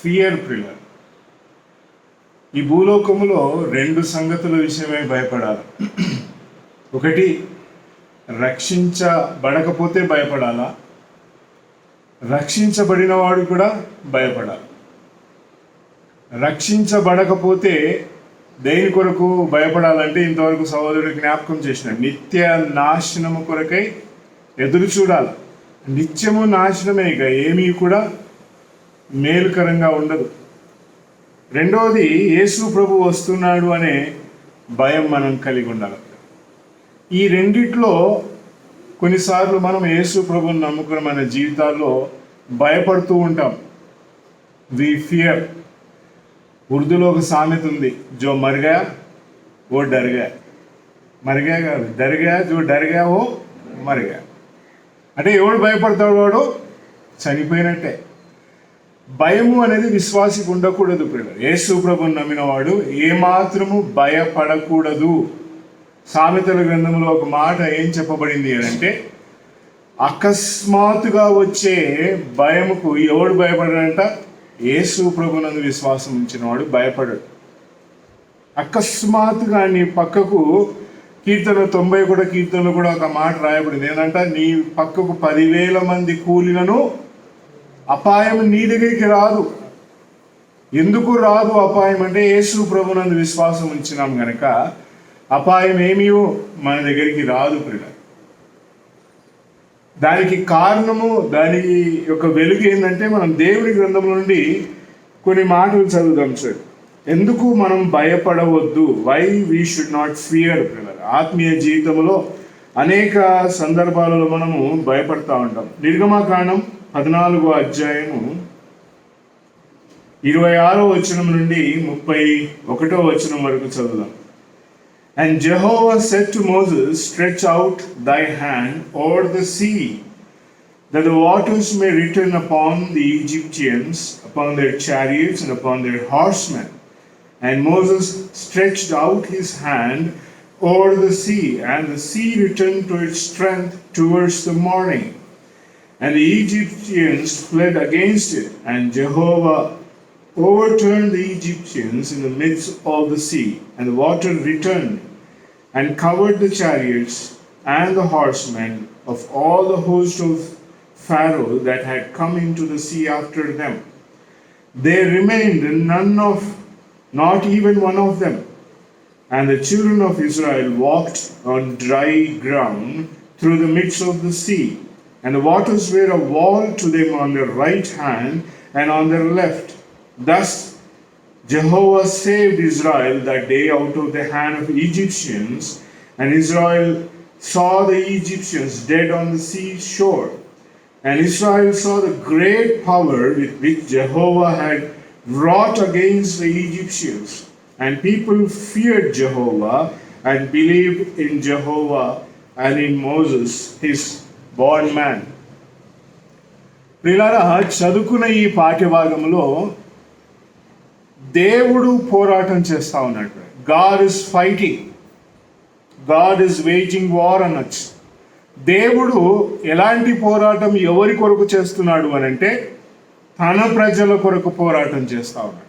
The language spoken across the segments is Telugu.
ఫియర్ ప్రిల్లర్. ఈ భూలోకములో రెండు సంగతుల విషయమై భయపడాలి. ఒకటి, రక్షించబడకపోతే భయపడాలా, రక్షించబడిన వాడు కూడా భయపడాలి. రక్షించబడకపోతే దేని కొరకు భయపడాలంటే ఇంతవరకు సహోదరుడు జ్ఞాపకం చేసిన నిత్య నాశనము కొరకై ఎదురు చూడాలి. నిత్యము నాశనమే, ఇక ఏమీ కూడా మేలుకరంగా ఉండదు. రెండవది, యేసు ప్రభు వస్తున్నాడు అనే భయం మనం కలిగి ఉండాలి. ఈ రెండిట్లో కొన్నిసార్లు మనం యేసు ప్రభుని నమ్ముకుని మన జీవితాల్లో భయపడుతూ ఉంటాం. We fear. ఉర్దూలో ఒక సామెత ఉంది, జో మర్గా ఓ డర్గా. మర్గా కాదు, డర్గా, జో డర్గా ఓ మర్గా. అంటే ఎవడు భయపడతాడు, వాడు చనిపోయినట్టే. భయము అనేది విశ్వాసికి ఉండకూడదు. యేసు ప్రభుని నమ్మిన వాడు ఏమాత్రము భయపడకూడదు. సామెతల గ్రంథంలో ఒక మాట ఏం చెప్పబడింది అంటే, అకస్మాత్తుగా వచ్చే భయముకు ఎవడు భయపడడంట? యేసు ప్రభునందు విశ్వాసం ఉంచిన వాడు భయపడడు. అకస్మాత్తుగా నీ పక్కకు కీర్తన 90 కీర్తనలో కూడా ఒక మాట రాయబడింది ఏంటంట, నీ పక్కకు 10,000 మంది కూలినను అపాయం నీ దగ్గరికి రాదు. ఎందుకు రాదు అపాయం అంటే, యేసు ప్రభునందు విశ్వాసం ఉంచినాం గనక అపాయం ఏమీ మన దగ్గరికి రాదు ప్రియ. దానికి కారణము, దానికి యొక్క వెలుగు ఏంటంటే, మనం దేవుని గ్రంథం నుండి కొన్ని మాటలు చదువుదాం సార్. ఎందుకు మనం భయపడవద్దు, why we should not fear ప్రియ. ఆత్మీయ జీవితంలో అనేక సందర్భాలలో మనము భయపడతా ఉంటాం. నిర్గమకాండం 14వ అధ్యాయము 26వ వచనం నుండి 31వ వచనం వరకు చదువుదాం. And Jehovah said to Moses, stretch out thy hand over the sea, that the waters may return upon the Egyptians, upon their chariots and upon their horsemen. And Moses stretched out his hand over the sea, and the sea returned to its strength towards the morning. And the Egyptians fled against it, and Jehovah overturned the Egyptians in the midst of the sea, and the water returned and covered the chariots and the horsemen of all the host of Pharaoh that had come into the sea after them. There remained not even one of them. And the children of Israel walked on dry ground through the midst of the sea, and the waters were a wall to them on their right hand and on their left. Thus Jehovah saved Israel that day out of the hand of the Egyptians, and Israel saw the Egyptians dead on the sea shore. And Israel saw the great power with which Jehovah had wrought against the Egyptians. And people feared Jehovah and believed in Jehovah and in Moses, his bondman. ప్రియులారా, చదువుకున్న ఈ పాఠ్యభాగంలో దేవుడు పోరాటం చేస్తా ఉన్నాడు. God is fighting, God is waging war అనొచ్చు. దేవుడు ఎలాంటి పోరాటం ఎవరి కొరకు చేస్తున్నాడు అని అంటే, తన ప్రజల కొరకు పోరాటం చేస్తా ఉన్నాడు.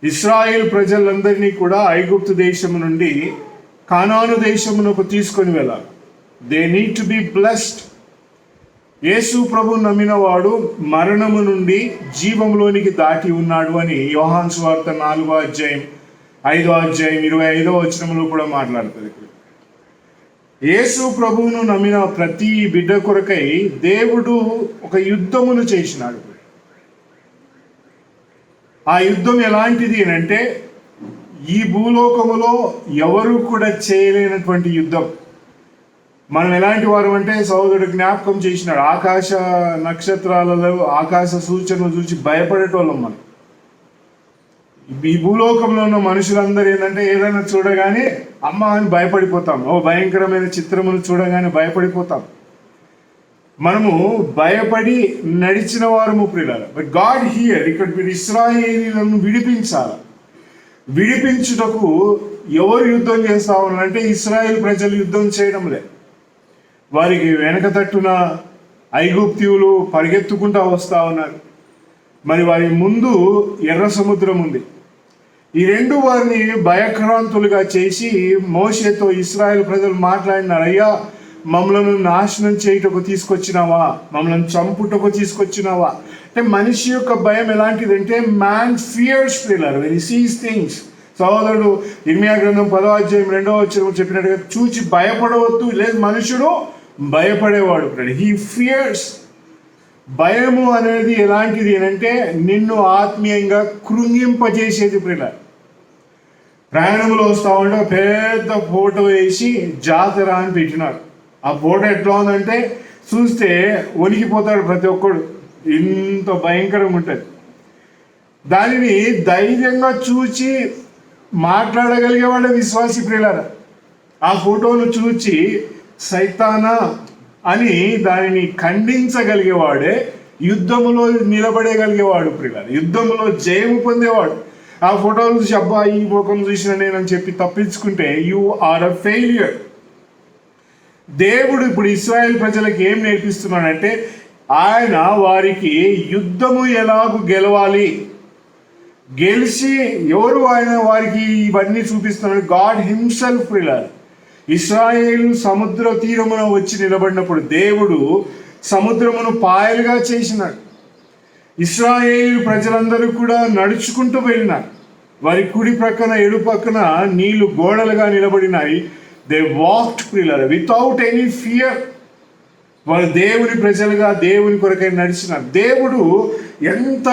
ఇశ్రాయేల్ ప్రజలందరినీ కూడా ఐగుప్తు దేశము నుండి కానాను దేశమునకు తీసుకొని వెళ్ళాలి. They need to be blessed. Yesu ప్రభు నమ్మిన వాడు మరణము నుండి జీవంలోనికి దాటి ఉన్నాడు అని యోహాను సువార్త 4వ అధ్యాయం 5వ అధ్యాయం 25వ వచనంలో కూడా మాట్లాడుతుంది. యేసు ప్రభువును నమ్మిన ప్రతి బిడ్డ కొరకై దేవుడు ఒక యుద్ధమును చేసినాడు. ఆ యుద్ధం ఎలాంటిది అని అంటే, ఈ భూలోకములో ఎవరు కూడా చేయలేనటువంటి యుద్ధం. మనం ఎలాంటి వారు అంటే, సహోదరుడు జ్ఞాపకం చేసినాడు, ఆకాశ నక్షత్రాలలో ఆకాశ సూచనలు చూసి భయపడేటోళ్ళం మనం. ఈ భూలోకంలో ఉన్న మనుషులందరూ ఏంటంటే, ఏదైనా చూడగానే అమ్మ అని భయపడిపోతాం. ఓ భయంకరమైన చిత్రమును చూడగానే భయపడిపోతాం. మనము భయపడి నడిచిన వారము ప్రియులారా. బట్ గాడ్ హియర్ ఇక్కడ ఇశ్రాయేలీయులను విడిపించాలి. విడిపించుటకు ఎవరు యుద్ధం చేస్తా ఉన్నారంటే, ఇశ్రాయేల్ ప్రజలు యుద్ధం చేయడం లేదు. వారికి వెనక తట్టున ఐగుప్తీయులు పరిగెత్తుకుంటూ వస్తూ ఉన్నారు. మరి వారి ముందు ఎర్ర సముద్రం ఉంది. ఈ రెండు వారిని భయక్రాంతులుగా చేసి మోషేతో ఇశ్రాయేల్ ప్రజలు మాట్లాడినారు, అయ్యా మమ్మల్ని నాశనం చేయుటకు తీసుకొచ్చినావా, మమ్మల్ని చంపుటకు తీసుకొచ్చినావా. అంటే మనిషి యొక్క భయం ఎలాంటిదంటే మ్యాన్ ఫియర్స్ ప్రియులారా వెన్ హి సీస్ థింగ్స్. సహోదరుడు ఇర్మియా గ్రంథం 10వ అధ్యాయం 2వ వచనం చెప్పినట్టుగా చూచి భయపడవద్దు, లేదు మనుషుడు భయపడేవాడు. He fears. భయము అనేది ఎలాంటిది అంటే నిన్ను ఆత్మీయంగా కృంగింపజేసేది ప్రియులారా. ప్రయాణంలో వస్తా ఉంటే పెద్ద ఫోటో వేసి జాతర అని పెట్టినారు. ఆ ఫోటో ఎట్లా ఉందంటే చూస్తే వణికిపోతాడు ప్రతి ఒక్కడు, ఇంత భయంకరంగా ఉంటుంది. దానిని ధైర్యంగా చూచి మాట్లాడగలిగేవాడే విశ్వాసి ప్రియులారా. ఆ ఫోటోను చూచి సైతానా అని దానిని ఖండించగలిగేవాడే యుద్ధములో నిలబడగలిగేవాడు ప్రియులారా, యుద్ధములో జయము పొందేవాడు. ఆ ఫోటోలు చూసి అబ్బా ఈ ముఖం చూసిన నేనని చెప్పి తప్పించుకుంటే యు ఆర్ అ ఫెయిలియర్. దేవుడు ఇప్పుడు ఇశ్రాయేల్ ప్రజలకు ఏం నేర్పిస్తున్నాడంటే ఆయన వారికి యుద్ధము ఎలాగూ గెలవాలి, గెలిచి ఎవరు ఆయన వారికి ఇవన్నీ చూపిస్తున్నాడు. గాడ్ హిమ్సెల్ఫ్ ప్రియులారా. ఇశ్రాయేలు సముద్ర తీరమున వచ్చి నిలబడినప్పుడు దేవుడు సముద్రమును పాయలుగా చేసినాడు. ఇశ్రాయేలు ప్రజలందరూ కూడా నడుచుకుంటూ వెళ్ళినారు. వారి కుడి ప్రక్కన ఎడు పక్కన నీళ్లు గోడలుగా నిలబడినాయి. దే వాక్డ్ ప్రియులారా వితౌట్ ఎనీ ఫియర్. వారు దేవుని ప్రజలుగా దేవుని కొరకై నడిచినారు. దేవుడు ఎంత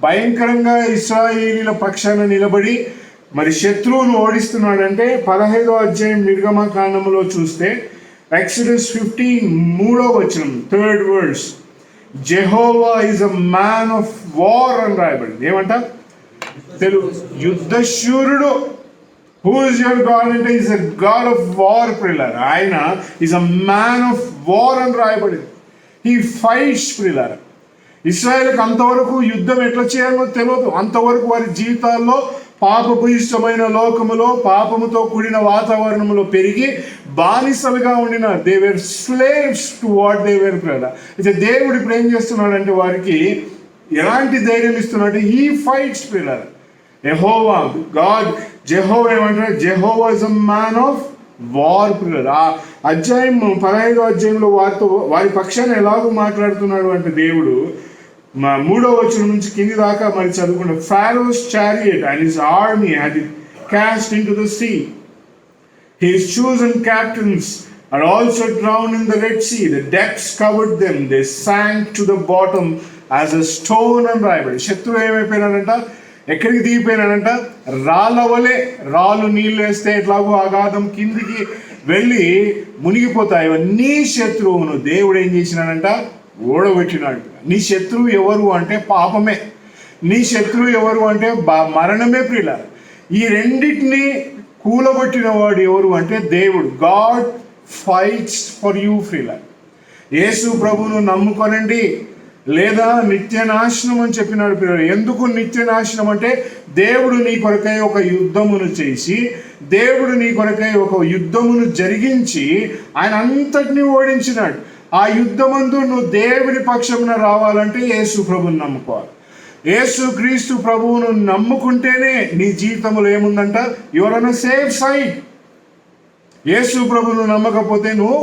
భయంకరంగా ఇశ్రాయేలీల పక్షాన నిలబడి మరి శత్రువును ఓడిస్తున్నాడంటే 15వ అధ్యాయం నిర్గమకాండములో చూస్తే ఎక్సడస్ 15 3వ వచనం 3rd verse, Jehovah is a man of war అని రాయబడింది. ఏమంట తెలుగు యుద్ధశూరుడు. హూ ఇస్ యువర్ గాడ్ అంటే is a God of war ప్రియులారా. ఆయన is a man of war అని రాయబడింది. హీ ఫైట్స్ ప్రియులారా. ఇశ్రాయేలుకి అంతవరకు యుద్ధం ఎట్లా చేయాలో తెలియదు. అంతవరకు వారి జీవితాల్లో పాపభూయిష్టమైన లోకములో పాపముతో కూడిన వాతావరణంలో పెరిగి బానిసలుగా ఉండిన they were slaves to what they were ప్రియులారా. అయితే దేవుడు ఇప్పుడు ఏం చేస్తున్నాడంటే వారికి ఎలాంటి ధైర్యం ఇస్తున్నాడంటే హీ ఫైట్స్ ప్రియులారా. యెహోవా గాడ్ జెహోవా ఏమంటారు, Jehovah is a man of war ప్రియులారా. ఆ అధ్యాయం 15వ అధ్యాయంలో వారి పక్షాన్ని ఎలాగో మాట్లాడుతున్నాడు అంటే దేవుడు 3వ వచనం నుంచి కింది దాకా మరి చదువుకున్న Pharaoh's chariot and his army had cast into the sea. His chosen captains are also drowned in the Red Sea. The depths covered them. They sank to the bottom as a stone and రాయబడి. శత్రువు ఏమైపోయినాడంట, ఎక్కడికి దిగిపోయినాడంట, రాళ్ళ వలె. రాళ్ళు నీళ్ళు వేస్తే ఎట్లాగో అగాధం కిందికి వెళ్ళి మునిగిపోతాయి. నీ శత్రువును దేవుడు ఏం చేసినాడంట, ఓడగొట్టినాడు. నీ శత్రువు ఎవరు అంటే పాపమే. నీ శత్రువు ఎవరు అంటే మరణమే ప్రియులారా. ఈ రెండింటిని కూలగొట్టిన వాడు ఎవరు అంటే దేవుడు. గాడ్ ఫైట్స్ ఫర్ యూ ప్రియులారా. యేసు ప్రభువును నమ్ముకొనండి లేదా నిత్య నాశనం అని చెప్పినాడు ప్రియులారా. ఎందుకు నిత్య నాశనం అంటే దేవుడు నీ కొరకై ఒక యుద్ధమును చేసి, దేవుడు నీ కొరకై ఒక యుద్ధమును జరిగించి ఆయన అంతటిని ఓడించినాడు. ఆ యుద్ధమందు నువ్వు దేవుని పక్షమున రావాలంటే యేసు ప్రభువుని నమ్ముకోవాలి. యేసు క్రీస్తు ప్రభువును నమ్ముకుంటేనే నీ జీవితంలో ఏముందంట, you're on a safe side. Yesu ప్రభువును నమ్మకపోతే నువ్వు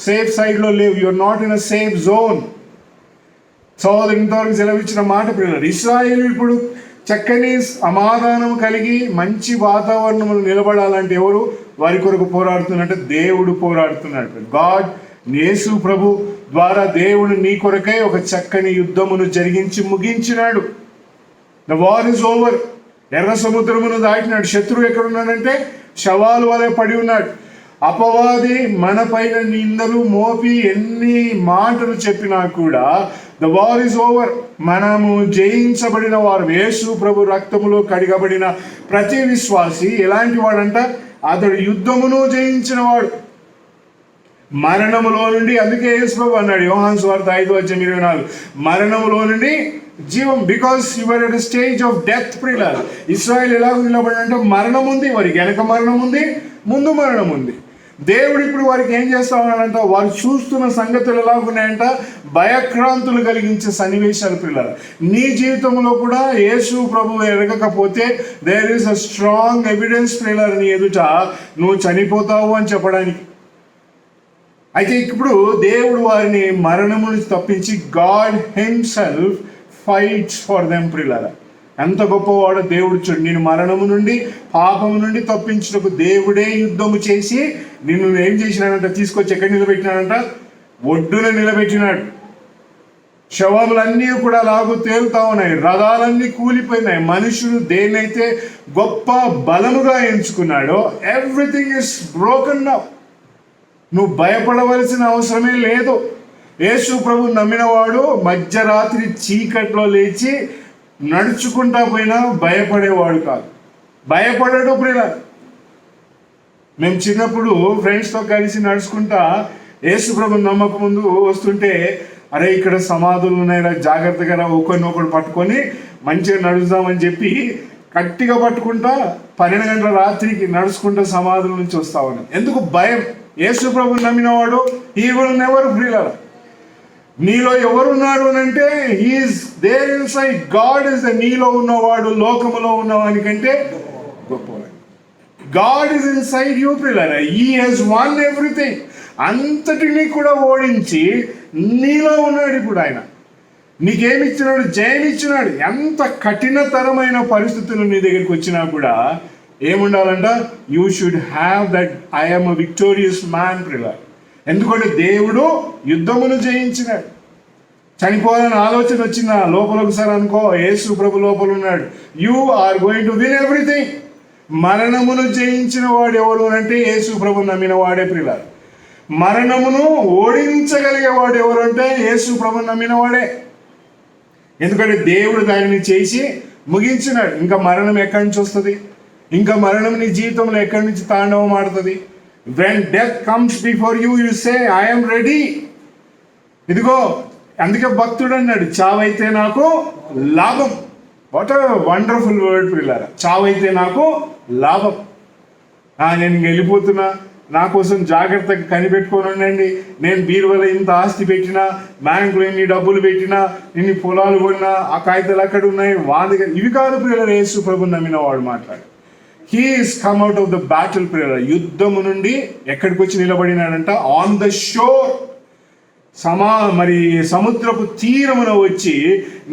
సేఫ్ సైడ్లో లేవు. You're not in a safe zone. సోదరు ఇంతవరకు సెలవిచ్చిన మాట ప్రియులారా. ఇశ్రాయేలు ఇప్పుడు చక్కని సమాధానం కలిగి మంచి వాతావరణంలో నిలబడాలంటే ఎవరు వారి కొరకు పోరాడుతున్నట్టే దేవుడు పోరాడుతున్నాడు. గాడ్ యేసు ప్రభు ద్వారా దేవుడు నీ కొరకై ఒక చక్కని యుద్ధమును జరిగించి ముగించినాడు. The war is over. ఎర్ర సముద్రమును దాటినాడు. శత్రువు ఎక్కడున్నాడంటే శవాలు వలె పడి ఉన్నాడు. అపవాది మన పైన నిందలు మోపి ఎన్ని మాటలు చెప్పినా కూడా ద వార్ ఇస్ ఓవర్. మనము జయించబడిన వారు. యేసు ప్రభు రక్తములో కడిగబడిన ప్రతి విశ్వాసి ఎలాంటి వాడంట, అతడు యుద్ధమును జయించిన వాడు. మరణములో నుండి, అందుకే యేసు ప్రభు అన్నాడు యోహాను సువార్త 5:24, మరణములో నుండి జీవం. Because your at stage of death ప్రియులారా. ఇశ్రాయేల్ ఎలాగో నిలబడి అంటే మరణం ఉంది, వారికి వెనక మరణం ఉంది, ముందు మరణం ఉంది. దేవుడు ఇప్పుడు వారికి ఏం చేస్తా ఉన్నాడంట, వారు చూస్తున్న సంగతులు ఎలాగున్నాయంట, భయక్రాంతులు కలిగించే సన్నివేశాలు పిల్లలు. నీ జీవితంలో కూడా యేసు ప్రభువు ఎరగకపోతే there is a strong evidence పిల్లలు నీ ఎదుట నువ్వు చనిపోతావు అని చెప్పడానికి. అయితే ఇప్పుడు దేవుడు వారిని మరణము నుంచి తప్పించి God himself fights for them పిల్లలు. ఎంత గొప్పవాడో దేవుడు చూడు. నేను మరణము నుండి పాపము నుండి తప్పించుటకు దేవుడే యుద్ధము చేసి నిన్ను ఏం చేసినాడంట, తీసుకొచ్చి ఎక్కడ నిలబెట్టినాడంట, ఒడ్డున నిలబెట్టినాడు. శవములన్నీ కూడా అలాగూ తేలుతా ఉన్నాయి, రథాలన్నీ కూలిపోయినాయి. మనుషులు దేన్నైతే గొప్ప బలముగా ఎంచుకున్నాడో ఎవ్రీథింగ్ ఇస్ బ్రోకన్ నౌ. నువ్వు భయపడవలసిన అవసరమే లేదు. యేసు ప్రభు నమ్మినవాడు మధ్యరాత్రి చీకట్లో లేచి నడుచుకుంటా పోయినా భయపడేవాడు కాదు, భయపడడు ప్రియుల. మేము చిన్నప్పుడు ఫ్రెండ్స్తో కలిసి నడుచుకుంటా యేసు ప్రభు నమ్మక ముందు వస్తుంటే, అరే ఇక్కడ సమాధులు ఉన్నాయి, జాగ్రత్తగా ఒకరినొకరు పట్టుకొని మంచిగా నడుద్దామని చెప్పి గట్టిగా పట్టుకుంటా 12 గంటల రాత్రికి నడుచుకుంటా సమాధుల నుంచి వస్తా ఉన్నాం. ఎందుకు? భయం. యేసు ప్రభు నమ్మినవాడు హీ విల్ నెవర్ ఫ్రీలర్. నీలో ఎవరున్నారు అని అంటే he is there inside. God is the నీలో ఉన్నవాడు లోకములో ఉన్నవానికంటే గొప్పవాడు. గాడ్ ఇస్ ఇన్సైడ్ యూ పిల్లల. He has won everything. అంతటినీ కూడా ఓడించి నీలో ఉన్నాడు ఇప్పుడు ఆయన. నీకేమిచ్చినాడు? జయమిచ్చినాడు. ఎంత కఠినతరమైన పరిస్థితులు నీ దగ్గరికి వచ్చినా కూడా ఏముండాలంట? You should have that I am a victorious man పిల్లల. ఎందుకంటే దేవుడు యుద్ధమును జయించినాడు. చనిపోవాలని ఆలోచన వచ్చిన లోపల ఒకసారి అనుకో, యేసు ప్రభు లోపల ఉన్నాడు. You are going to win everything. మరణమును జయించిన వాడు ఎవరు అంటే యేసు ప్రభు నమ్మిన వాడే ప్రియులారా. మరణమును ఓడించగలిగేవాడు ఎవరు అంటే యేసు ప్రభు నమ్మిన వాడే. ఎందుకంటే దేవుడు దానిని చేసి ముగించినాడు. ఇంకా మరణం ఎక్కడి నుంచి వస్తుంది? ఇంకా మరణం నీ జీవితంలో ఎక్కడి నుంచి తాండవం ఆడుతుంది? When death comes before you, you say, I am ready. ఇదిగో, అందుకే భక్తుడు అన్నాడు, చావైతే నాకు లాభం. వాట్ అ వండర్ఫుల్ వర్డ్ పిల్లరా. చావైతే నాకు లాభం. నేను వెళ్ళిపోతున్నా, నా కోసం జాగ్రత్తగా కనిపెట్టుకొని ఉండండి. నేను బీరువాలో ఇంత ఆస్తి పెట్టినా, బ్యాంకులో ఇన్ని డబ్బులు పెట్టినా, ఇన్ని పొలాలు కొన్నా, ఆ కాగితాలు అక్కడ ఉన్నాయి, వాదిగా ఇవి కాదు పిల్లలు. యేసు ప్రభు నమ్మిన వాడు మాట్లాడు. He is come out of the battle పిల్లలు. యుద్ధము నుండి ఎక్కడికి వచ్చి నిలబడినాడంట? On the shore. మరి సముద్రపు తీరమున వచ్చి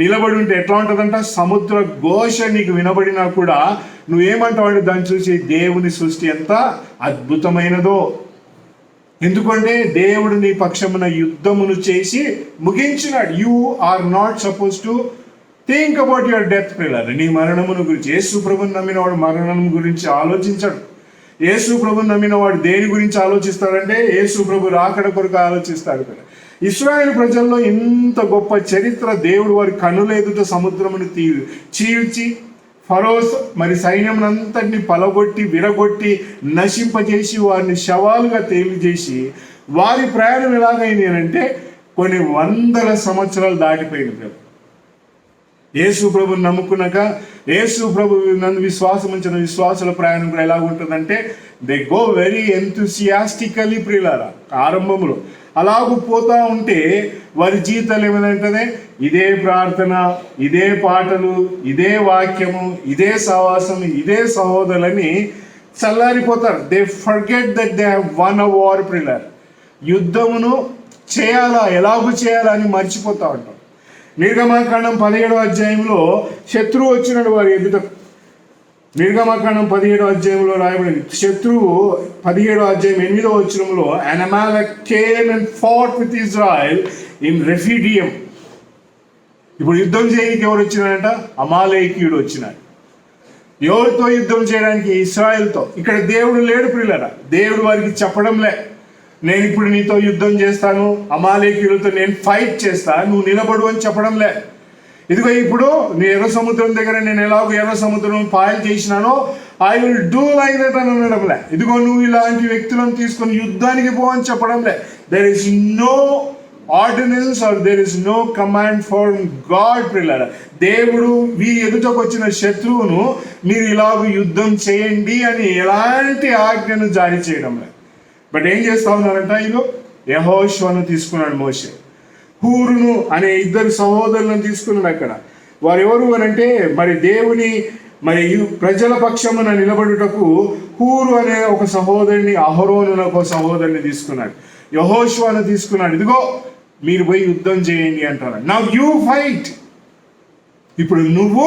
నిలబడి ఉంటే ఎట్లా ఉంటుందంట? సముద్ర ఘోష నీకు వినబడినా కూడా నువ్వేమంటావు అంటే దాన్ని చూసి దేవుని సృష్టి ఎంత అద్భుతమైనదో. ఎందుకంటే దేవుడు నీ పక్షమున యుద్ధమును చేసి ముగించినాడు. You are not suppose to think about your death పిల్లర్. నీ మరణమును గురించి. యేసు ప్రభుని నమ్మిన వాడు మరణం గురించి ఆలోచించాడు. యేసు ప్రభుని నమ్మిన వాడు దేని గురించి ఆలోచిస్తాడంటే యేసు ప్రభు రాకడ కొరకు ఆలోచిస్తాడు పిల్లలు. ఇశ్రాయేలు ప్రజల్లో ఇంత గొప్ప చరిత్ర. దేవుడు వారి కనుల ఎదుట సముద్రమును చీల్చి ఫరోస్ మరి సైన్యమునంతటిని పలగొట్టి విరగొట్టి నశింపజేసి వారిని శవాలుగా తేలిచేసి వారి ప్రయాణం ఎలాగైంది అంటే కొన్ని వందల సంవత్సరాలు దాటిపోయింది. యేసు ప్రభుని నమ్ముకున్నాక యేసు ప్రభు నందు విశ్వాసం ఉంచిన విశ్వాసుల ప్రయాణం కూడా ఎలా ఉంటుందంటే దే గో వెరీ ఎంతూసియాస్టికలీ ప్రియులారా. ఆరంభంలో అలాగూ పోతా ఉంటే వారి జీవితాలు ఏమైందంటే ఇదే ప్రార్థన, ఇదే పాటలు, ఇదే వాక్యము, ఇదే సహవాసం, ఇదే సహోదరులని చల్లారిపోతారు. They forget that they have won a war ప్రియులారా. యుద్ధమును చేయాలా, ఎలాగూ చేయాలా అని మర్చిపోతా ఉంటాం. నిర్గమకాండం 17వ అధ్యాయంలో శత్రువు వచ్చినాడు వారి ఎదుట. నిర్గమకాండం 17వ అధ్యాయంలో రాయబడింది. శత్రువు 17వ అధ్యాయం 8వ వచనంలో an Amalek came and fought with Israel in Rephidim. ఇప్పుడు యుద్ధం చేయడానికి ఎవరు వచ్చినాడంట? అమాలేకీయుడు వచ్చినాడు. ఎవరితో యుద్ధం చేయడానికి? ఇశ్రాయేల్తో. ఇక్కడ దేవుడు లేడు ప్రియులారా. దేవుడు వారికి చెప్పడం లే, నేను ఇప్పుడు నీతో యుద్ధం చేస్తాను, అమాలేకీయులతో నేను ఫైట్ చేస్తా, నువ్వు నిలబడు అని చెప్పడం లే. ఇదిగో ఇప్పుడు నీ ఎర్ర సముద్రం దగ్గర నేను ఎలాగో ఎర్ర సముద్రం పాయలు చేసినానో I will do like that అని అనడంలే. ఇదిగో నువ్వు ఇలాంటి వ్యక్తులను తీసుకొని యుద్ధానికి పో అని చెప్పడంలే. There is no ordinance or there is no command for God ప్రియులారా. దేవుడు వీరి ఎదుటకు వచ్చిన శత్రువును మీరు ఇలాగ యుద్ధం చేయండి అని ఎలాంటి ఆజ్ఞను జారీ చేయడం లేదు. బట్ ఏం చేస్తా ఉన్నారంట వీళ్ళు? యెహోషువను తీసుకున్నాడు మోషే. హూరును అనే ఇద్దరు సహోదరులను తీసుకున్నాడు అక్కడ. వారు ఎవరు అనంటే మరి దేవుని మరి ప్రజల పక్షమున నిలబడుటకు హూరు అనే ఒక సహోదరుని, అహరోను ఒక సహోదరుని తీసుకున్నాడు. యెహోషువను తీసుకున్నాడు. ఇదిగో మీరు పోయి యుద్ధం చేయండి అంటారు. Now you fight. ఇప్పుడు నువ్వు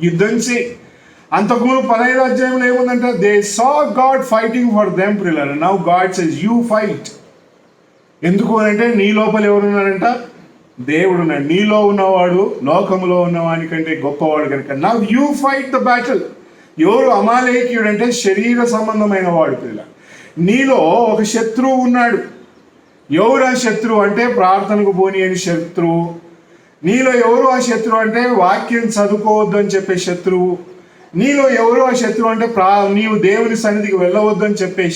యుద్ధం చేయి. అంతకుముందు 15వ అధ్యాయంలో ఏముందంటే they saw God fighting for them ప్రిలర్. Now God says you fight. ఎందుకు అంటే నీ లోపల ఎవరున్నారంట? దేవుడు ఉన్నాడు. నీలో ఉన్నవాడు లోకములో ఉన్నవాని కంటే గొప్పవాడు కనుక now you fight the battle. ఎవరు అమాలేకీయుడు అంటే శరీర సంబంధమైన వాడు పిల్లలు. నీలో ఒక శత్రువు ఉన్నాడు. ఎవరు ఆ శత్రువు అంటే ప్రార్థనకు పోని అని శత్రువు. నీలో ఎవరు ఆ శత్రువు అంటే వాక్యం చదువుకోవద్దు అని చెప్పే శత్రువు. నీలో ఎవరు ఆ శత్రువు అంటే నీవు దేవుని సన్నిధికి వెళ్ళవద్దు అని చెప్పే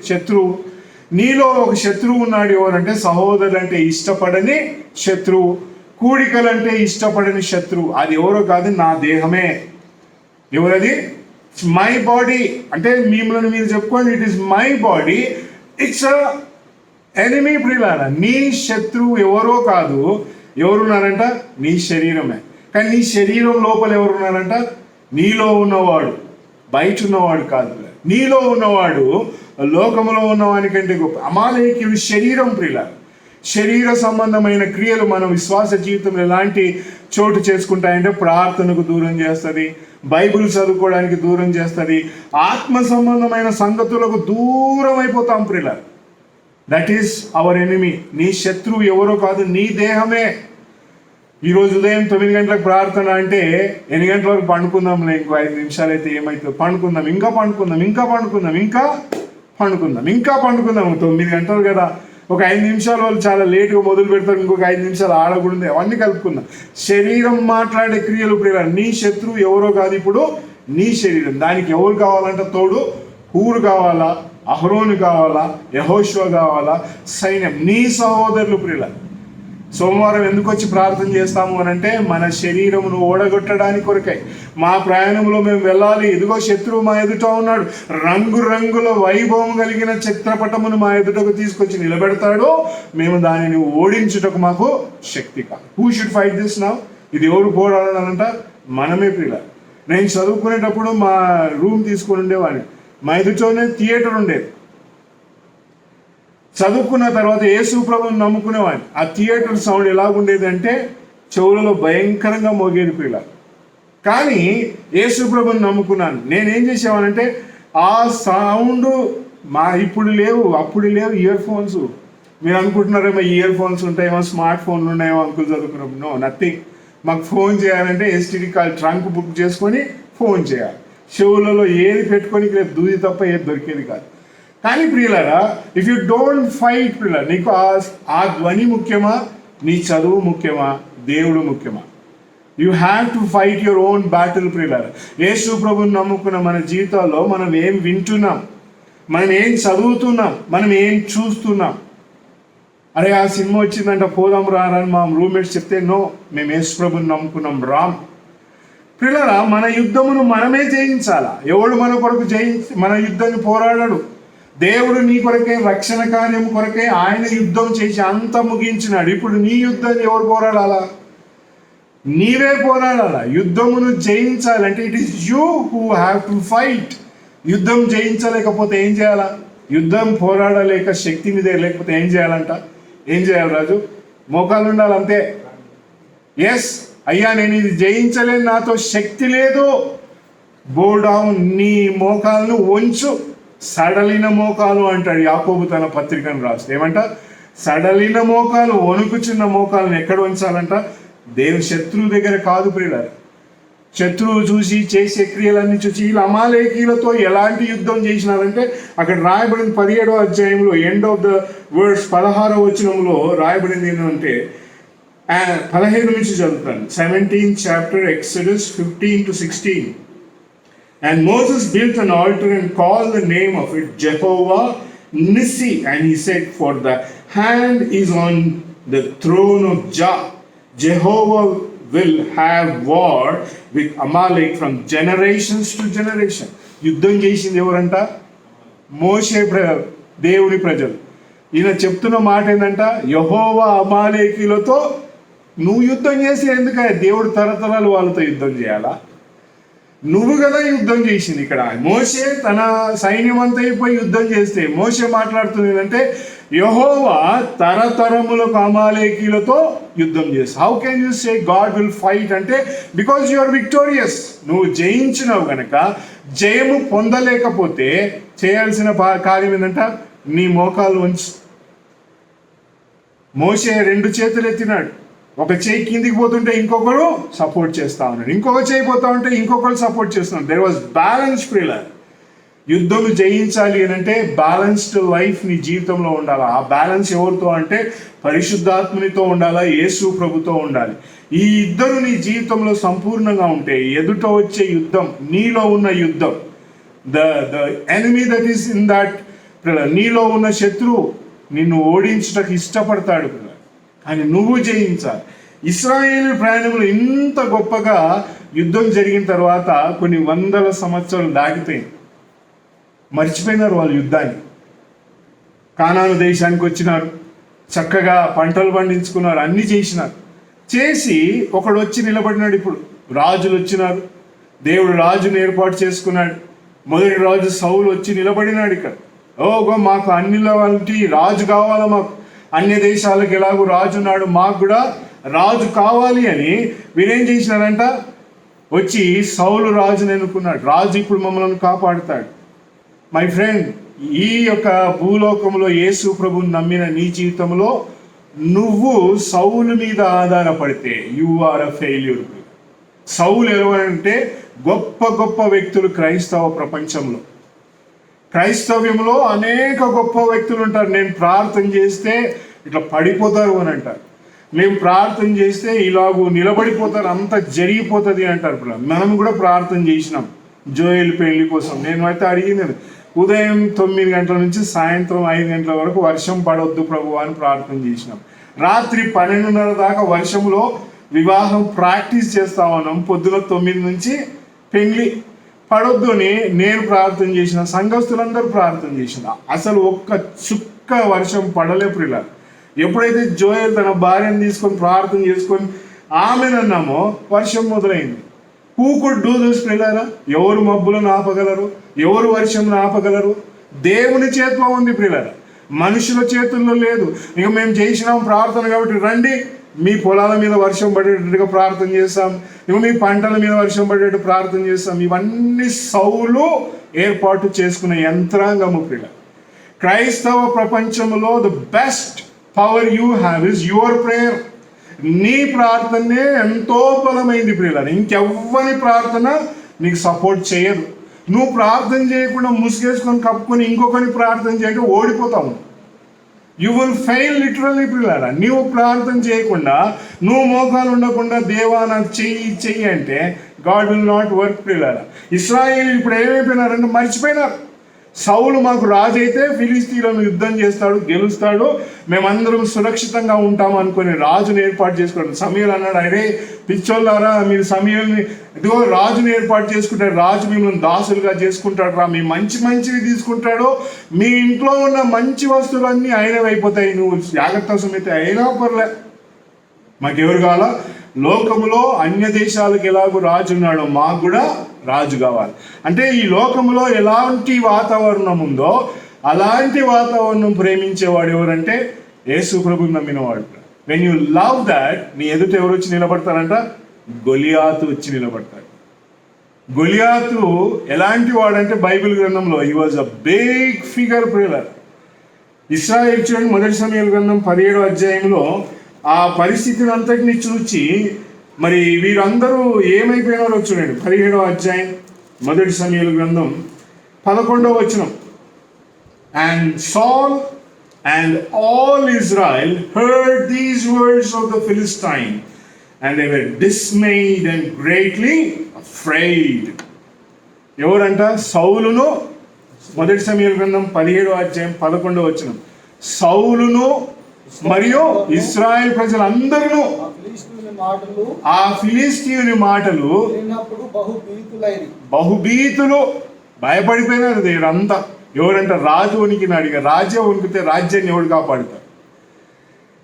శత్రువు. నీలో ఒక శత్రువు ఉన్నాడు. ఎవరంటే సహోదరులు అంటే ఇష్టపడని శత్రువు, కూడికలంటే ఇష్టపడని శత్రువు. అది ఎవరో కాదు, నా దేహమే. ఎవరది? My body. అంటే మిమ్మల్ని మీరు చెప్పుకోండి, it is my body, it's a enemy ప్రియులారా. నీ శత్రువు ఎవరో కాదు, ఎవరున్నారంట? నీ శరీరమే. కానీ నీ శరీరం లోపల ఎవరున్నారంట? నీలో ఉన్నవాడు, బయట ఉన్నవాడు కాదు. నీలో ఉన్నవాడు లోకములో ఉన్నవాని కంటే గొప్ప. అమాలేకీయుడు శరీరం ప్రియులారా. శరీర సంబంధమైన క్రియలు మన విశ్వాస జీవితంలో ఎలాంటి చోటు చేసుకుంటాయంటే ప్రార్థనకు దూరం చేస్తుంది, బైబిల్ చదువుకోవడానికి దూరం చేస్తుంది, ఆత్మ సంబంధమైన సంగతులకు దూరం అయిపోతాం ప్రియులారా. That is our enemy. నీ శత్రువు ఎవరో కాదు, నీ దేహమే. ఈరోజు ఉదయం 9 గంటలకు ప్రార్థన అంటే 8 గంటల వరకు పండుకుందాంలే, ఇంకో 5 నిమిషాలు అయితే ఏమవుతుంది, పండుకుందాం, ఇంకా పండుకుందాం, ఇంకా పండుకుందాం, ఇంకా పండుకుందాం, ఇంకా పండుకుందాం. 9 గంటలు కదా, ఒక 5 నిమిషాలు వాళ్ళు చాలా లేటుగా మొదలు పెడతారు, ఇంకొక 5 నిమిషాలు ఆడకూడదు, అవన్నీ కలుపుకుందాం. శరీరం మాట్లాడే క్రియలు ప్రియులారా. నీ శత్రువు ఎవరో కాదు, ఇప్పుడు నీ శరీరం. దానికి ఎవరు కావాలంటే తోడు? హూరు కావాలా, అహరోను కావాలా, యెహోషువ కావాలా, సైన్యం, నీ సహోదరులు ప్రియులారా. సోమవారం ఎందుకు వచ్చి ప్రార్థన చేస్తాము అని అంటే మన శరీరమును ఓడగొట్టడానికి కొరకై. మా ప్రయాణంలో మేము వెళ్ళాలి. ఎదుగో శత్రువు మా ఎదుట ఉన్నాడు, రంగురంగుల వైభవం కలిగిన చిత్రపటమును మా ఎదుటకు తీసుకొచ్చి నిలబెడతాడు. మేము దానిని ఓడించుటకు మాకు శక్తి కాదు. Who should fight this now? ఇది ఎవరు పోరాడాలంట? మనమే ప్రియుల. నేను చదువుకునేటప్పుడు మా రూమ్ తీసుకుని ఉండేవాడిని. మా ఎదుటనే థియేటర్ ఉండేది. చదువుకున్న తర్వాత యేసు ప్రభువుని నమ్ముకునేవాడిని. ఆ థియేటర్ సౌండ్ ఎలాగుండేది అంటే చెవులలో భయంకరంగా మోగేది పిల్ల. కానీ యేసు ప్రభువుని నమ్ముకున్నాను. నేనేం చేసేవానంటే ఆ సౌండ్ ఇప్పుడు లేవు, అప్పుడు లేవు ఇయర్ ఫోన్స్. మీరు అనుకుంటున్నారేమో ఇయర్ ఫోన్స్ ఉంటాయేమో, స్మార్ట్ ఫోన్లు ఉన్నాయేమో అంకుల్ చదువుకున్నప్పుడు. No, nothing. మాకు ఫోన్ చేయాలంటే ఎస్టీడీ కార్డ్ ట్రంక్ బుక్ చేసుకొని ఫోన్ చేయాలి. చెవులలో ఏది పెట్టుకొని దూది తప్ప ఏది దొరికేది కాదు. కానీ ప్రియులారా, ఇఫ్ యూ డోంట్ ఫైట్ ప్రియులారా, నీకు ఆ ధ్వని ముఖ్యమా, నీ చదువు ముఖ్యమా, దేవుడు ముఖ్యమా? You have to fight your own battle ప్రియులారా. యేసు ప్రభువుని నమ్ముకున్న మన జీవితాల్లో మనం ఏం వింటున్నాం, మనం ఏం చదువుతున్నాం, మనం ఏం చూస్తున్నాం. అరే ఆ సినిమా వచ్చిందంట పోదాం రాని మా రూమ్మేట్స్ చెప్తే నో, మేము యేసు ప్రభువుని నమ్ముకున్నాం, రామ్. ప్రియులారా, మన యుద్ధమును మనమే జయించాలా. ఎవడు మన కొరకు మన యుద్ధాన్ని పోరాడాడు. దేవుడు నీ కొరకే, రక్షణ కార్యం కొరకే ఆయన యుద్ధం చేసి అంత ముగించినాడు. ఇప్పుడు నీ యుద్ధాన్ని ఎవరు పోరాడాలా? నీవే పోరాడాలా. యుద్ధమును జయించాలంటే it is you who have to fight. యుద్ధం జయించలేకపోతే ఏం చేయాలా? యుద్ధం పోరాడలేక శక్తి మీద లేకపోతే ఏం చేయాలంట? ఏం చేయాలి రాజు? మోకాలు ఉండాలంతే. ఎస్ అయ్యా, నేను ఇది జయించలేను, నాతో శక్తి లేదు. బో డౌన్, నీ మోకాలను వంచు. సడలిన మోకాలు అంటాడు యాకోబు తన పత్రికను రాస్తే. ఏమంట? సడలిన మోకాలు, వణుకుచున్న మోకాలను ఎక్కడ ఉంచాలంట? దేవుని శత్రువు దగ్గర కాదు ప్రియులారా. శత్రువు చూసి చేసే క్రియలన్నీ చూసి వీళ్ళు అమాలేకీలతో ఎలాంటి యుద్ధం చేసినారంటే అక్కడ రాయబడింది 17వ అధ్యాయంలో ఎండ్ ఆఫ్ ద వర్డ్స్ 16వ వచనంలో రాయబడింది ఏంటంటే 15 నుంచి చదువుతాను. 17th chapter Exodus 15-16. And Moses built an altar and called the name of it Jehovah Nissi. And he said, for the hand is on the throne of Jah. Jehovah will have war with Amalek from generations to generation. యుద్ధం చేసింది ఎవరంట? మోషే దేవుని ప్రజలు. ఈయన చెప్తున్న మాట ఏంటంట, యెహోవా అమాలేకీలతో నువ్వు యుద్ధం చేసి ఎందుక దేవుడు తరతరాలు వాళ్ళతో యుద్ధం చేయాలా? నువ్వు కదా యుద్ధం చేసింది. ఇక్కడ మోషే తన సైన్యం అంతా అయిపోయి యుద్ధం చేస్తే మోషే మాట్లాడుతుంది ఏంటంటే, యెహోవా తరతరములకు అమాలేకీలతో యుద్ధం చేస్తా. How can you say God will fight అంటే, బికాజ్ యు ఆర్ విక్టోరియస్. నువ్వు జయించినావు కనుక, జయము పొందలేకపోతే చేయాల్సిన కార్యం ఏంటంట, నీ మోకాలు వంచు. మోషే 2 చేతులు ఎత్తినాడు. ఒక చేయి కిందికి పోతుంటే ఇంకొకరు సపోర్ట్ చేస్తా ఉన్నాడు, ఇంకొక చేయి పోతా ఉంటే ఇంకొకరు సపోర్ట్ చేస్తున్నాడు. దేర్ వాజ్ బ్యాలెన్స్ ప్రియులారా. యుద్ధం జయించాలి అని అంటే బ్యాలెన్స్డ్ లైఫ్ నీ జీవితంలో ఉండాలా. ఆ బ్యాలెన్స్ ఎవరితో అంటే పరిశుద్ధాత్మనితో ఉండాలా, యేసు ప్రభుతో ఉండాలి. ఈ ఇద్దరు నీ జీవితంలో సంపూర్ణంగా ఉంటే ఎదుట వచ్చే యుద్ధం, నీలో ఉన్న యుద్ధం, the enemy that is in that, నీలో ఉన్న శత్రువు నిన్ను ఓడించడానికి ఇష్టపడతాడు, కానీ నువ్వు జయించాలి. ఇశ్రాయేలు ప్రయాణంలో ఇంత గొప్పగా యుద్ధం జరిగిన తర్వాత కొన్ని వందల సంవత్సరాలు దాటిపోయింది, మర్చిపోయినారు వాళ్ళు యుద్ధాన్ని. కానాను దేశానికి వచ్చినారు, చక్కగా పంటలు పండించుకున్నారు, అన్ని చేసినారు. చేసి ఒకడు వచ్చి నిలబడినాడు. ఇప్పుడు రాజులు వచ్చినారు, దేవుడు రాజుని ఏర్పాటు చేసుకున్నాడు. మొదటి రాజు సౌలు వచ్చి నిలబడినాడు ఇక్కడ. ఓగో మాకు అన్ని వంటి రాజు కావాలా, మాకు అన్య దేశాలకు ఎలాగో రాజు ఉన్నాడు, మాకు కూడా రాజు కావాలి అని వీరేం చేసినారంట, వచ్చి సౌలు రాజుని ఎన్నుకున్నాడు. రాజు ఇప్పుడు మమ్మల్ని కాపాడుతాడు. మై ఫ్రెండ్, ఈ యొక్క భూలోకంలో యేసు ప్రభుని నమ్మిన నీ జీవితంలో నువ్వు సౌలు మీద ఆధారపడితే యు ఆర్ అ ఫెయిల్యూర్. సౌలు ఎవరంటే గొప్ప గొప్ప వ్యక్తులు క్రైస్తవ ప్రపంచంలో, క్రైస్తవ్యంలో అనేక గొప్ప వ్యక్తులు ఉంటారు. నేను ప్రార్థన చేస్తే ఇట్లా పడిపోతారు అని అంటారు, మేము ప్రార్థన చేస్తే ఇలాగూ నిలబడిపోతారు, అంత జరిగిపోతుంది అంటారు. మనం కూడా ప్రార్థన చేసినాం జోయల్ పెళ్లి కోసం. నేను అయితే అడిగింది, ఉదయం 9 గంటల నుంచి సాయంత్రం 5 గంటల వరకు వర్షం పడొద్దు ప్రభు అని ప్రార్థన చేసినాం. రాత్రి 12:30 దాకా వర్షంలో వివాహం ప్రాక్టీస్ చేస్తా ఉన్నాం. పొద్దున 9 నుంచి పెళ్లి పడొద్దు అని నేను ప్రార్థన చేసిన, సంఘస్థులందరూ ప్రార్థన చేసిన. అసలు ఒక్క చుక్క వర్షం పడలే ప్రియుల. ఎప్పుడైతే జోయల్ తన భార్యను తీసుకొని ప్రార్థన చేసుకొని ఆమెనన్నామో వర్షం మొదలైంది. హూ కుడ్ డూ దిస్ ప్రియులారా? ఎవరు మబ్బులను ఆపగలరు? ఎవరు వర్షం ఆపగలరు? దేవుని చేతిలో ఉంది ప్రియులారా, మనుషుల చేతుల్లో లేదు. ఇక మేము చేసినాం ప్రార్థన కాబట్టి రండి, మీ పొలాల మీద వర్షం పడేటట్టుగా ప్రార్థన చేస్తాం, ఇక మీ పంటల మీద వర్షం పడేటట్టు ప్రార్థన చేస్తాం. ఇవన్నీ సౌలు ఏర్పాటు చేసుకున్న యంత్రాంగము ప్రియుల. క్రైస్తవ ప్రపంచంలో the best power you have is your prayer. నీ ప్రార్థనే ఎంతో బలమైంది ప్రియుల. ఇంకెవ్వని ప్రార్థన నీకు సపోర్ట్ చేయదు. నువ్వు ప్రార్థన చేయకుండా ముసుగేసుకొని కప్పుకొని ఇంకొకరిని ప్రార్థన చేయడం ఓడిపోతావు. యు విల్ ఫెయిల్ లిటరల్లీ ప్రియులారా. నువ్వు ప్రార్థన చేయకుండా, నువ్వు మోకాలు ఉండకుండా దేవా నాకు చెయ్యి అంటే గాడ్ విల్ నాట్ వర్క్ ప్రియులారా. ఇశ్రాయేలు ఇప్పుడు ఏమైపోయినారంటే మర్చిపోయినారు. సౌలు మాకు రాజు అయితే ఫిలిస్తీన్లను యుద్ధం చేస్తాడు, గెలుస్తాడు, మేమందరం సురక్షితంగా ఉంటాము అనుకుని రాజుని ఏర్పాటు చేసుకోవడం. సమయలు అన్నాడు, అరే పిచ్చోళ్ళారా, మీరు సమయాన్ని ఇదిగో రాజుని ఏర్పాటు చేసుకుంటాడు, రాజు మిమ్మల్ని దాసులుగా చేసుకుంటాడు రా, మీ మంచివి తీసుకుంటాడు, మీ ఇంట్లో ఉన్న మంచి వస్తువులన్నీ ఆయనవి అయిపోతాయి, నువ్వు జాగ్రత్త సమేత అయినా పర్లే, మాకెవరు కావాలా? లోకములో అన్య దేశాలకు ఎలాగో రాజు ఉన్నాడో మాకు కూడా రాజు కావాలి. అంటే ఈ లోకంలో ఎలాంటి వాతావరణం ఉందో అలాంటి వాతావరణం ప్రేమించేవాడు ఎవరంటే యేసు ప్రభుని నమ్మినవాడు. వెన్ యూ లవ్ దాట్, నీ ఎదుట ఎవరు వచ్చి నిలబడతారంట? గొలియాతు వచ్చి నిలబడతాడు. గొలియాతు ఎలాంటి వాడంటే బైబిల్ గ్రంథంలో he was a big figure ప్రియులర్. ఇశ్రాయేలు చూడండి, మొదటి సమూయేలు గ్రంథం 17వ అధ్యాయంలో ఆ పరిస్థితిని అంతటిని చూచి మరి వీరందరూ ఏమైపోయినారో చూడండి. 17వ అధ్యాయం మొదటి సమూయేలు గ్రంథం 11వ వచనం. And Saul and all Israel heard these words of the Philistine, and they were dismayed and greatly afraid. ఎవరంట? సౌలును, మొదటి సమూయేలు గ్రంథం 17వ అధ్యాయం 11వ వచనం. సౌలును మరియు ఇశ్రాయేల్ ప్రజలందరూ ఆ ఫిలిస్తీయుని మాటలు బహుభీతులు భయపడిపోయినారు. వీరంతా ఎవరంట? రాజు వణికినాడు. ఇక రాజే వణికితే రాజ్యాన్ని ఎవడు కాపాడుతాడు?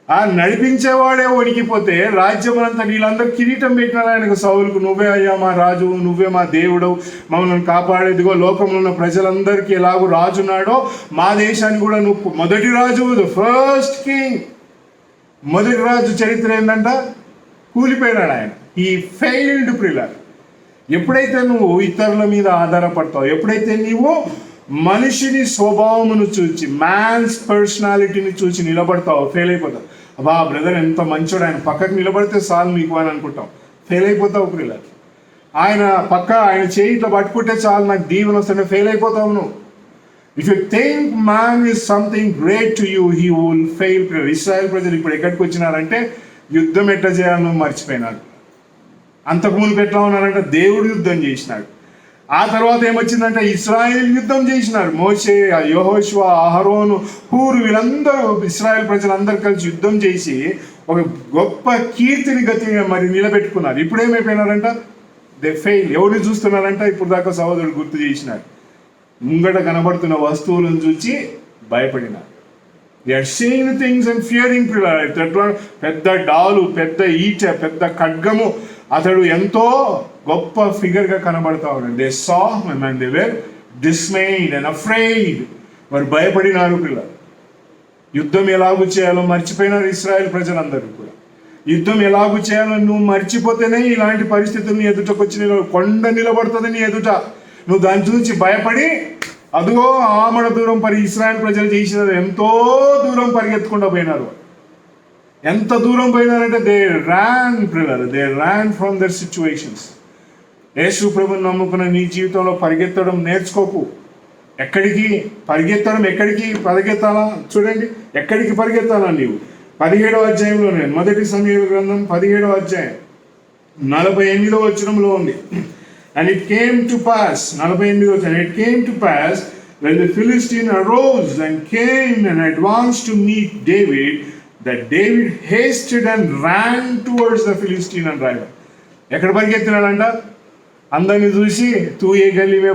ఆ నడిపించేవాడే వణికిపోతే రాజ్యం అంతా వీళ్ళందరూ కిరీటం పెట్టినారు ఆయనకు, సౌలుకు. నువ్వే అయ్యా మా రాజు, నువ్వే మా దేవుడు, మమ్మల్ని కాపాడేదిగో లోకంలో ఉన్న ప్రజలందరికీ ఎలాగో రాజున్నాడో మా దేశాన్ని కూడా నువ్వు మొదటి రాజు, ద ఫస్ట్ కింగ్. మొదటి రాజు చరిత్ర ఏంటంట? కూలిపోయినాడు ఆయన. ఈ ఫెయిల్డ్ ప్రిలర్. ఎప్పుడైతే నువ్వు ఇతరుల మీద ఆధారపడతావు, ఎప్పుడైతే నీవు మనిషిని స్వభావమును చూచి, మ్యాన్స్ పర్సనాలిటీని చూసి నిలబడతావు, ఫెయిల్ అయిపోతావు. అబ్బా బ్రదర్ ఎంత మంచోడు, ఆయన పక్కకు నిలబడితే చాలు మీకు అని అనుకుంటాం, ఫెయిల్ అయిపోతావు ప్రిలర్. ఆయన చేయి ఇట్లా పట్టుకుంటే చాలు నాకు దీవెన వస్తుంటే ఫెయిల్ అయిపోతావు నువ్వు. If you think man is something great to you, he will fail ప్రిలర్. ఇశ్రాయేల్ ప్రజలు ఇప్పుడు ఎక్కడికి వచ్చినారంటే యుద్ధం ఎట్లా చేయాలని మర్చిపోయినాడు. అంతకుముందు ఎట్లా ఉన్నారంటే దేవుడు యుద్ధం చేసినాడు. ఆ తర్వాత ఏమొచ్చిందంటే ఇశ్రాయేల్ యుద్ధం చేసినారు. మోషే, యెహోషువ, అహరోను, హూరు వీళ్ళందరూ ఇశ్రాయేల్ ప్రజలందరూ కలిసి యుద్ధం చేసి ఒక గొప్ప కీర్తిని గతిగా మరి నిలబెట్టుకున్నారు. ఇప్పుడు ఏమైపోయినారంట? They fail. ఎవరిని చూస్తున్నారంట? ఇప్పుడు దాకా సహోదరుడు గుర్తు చేసినారు. ముంగట కనబడుతున్న వస్తువులను చూసి భయపడినారు. They are seeing things and fearing. పెద్ద డాలు, పెద్ద ఈట, పెద్ద ఖడ్గము, అతడు ఎంతో గొప్ప ఫిగర్గా కనబడతా ఉన్నాడు. They saw him and they were dismayed and afraid. వారు భయపడినారు పిల్లలు. యుద్ధం ఎలాగూ చేయాలో మర్చిపోయినారు ఇశ్రాయేల్ ప్రజలందరూ కూడా. యుద్ధం ఎలాగూ చేయాలో నువ్వు మర్చిపోతేనే ఇలాంటి పరిస్థితులు నీ ఎదుటకు వచ్చి కొండ నిలబడుతుంది నీ ఎదుట. నువ్వు దాన్ని చూసి భయపడి అదిగో ఆమడ దూరం ఇశ్రాయేల్ ప్రజలు చేసినారు, ఎంతో దూరం పరిగెత్తకుండా పోయినారు. ఎంత దూరం పోయినారంటే they ran from their situations. Yesu ప్రభుని నమ్ముకున్న నీ జీవితంలో పరిగెత్తడం నేర్చుకోకు. ఎక్కడికి పరిగెత్తాలా? చూడండి, ఎక్కడికి పరిగెత్తాలా నీవు? 17వ అధ్యాయంలోనే, మొదటి సమూయేలు గ్రంథం 17వ అధ్యాయం 48వ వచనంలో ఉంది. And it came to pass, 48వ వచనం, it came to pass when the Philistine arose and came and advanced to meet David, that David hasted and ran towards the Philistine and driver. ఎక్కడ పరిగెత్తినాడంట? అందరిని చూసి తూ ఏ గల్లీ మే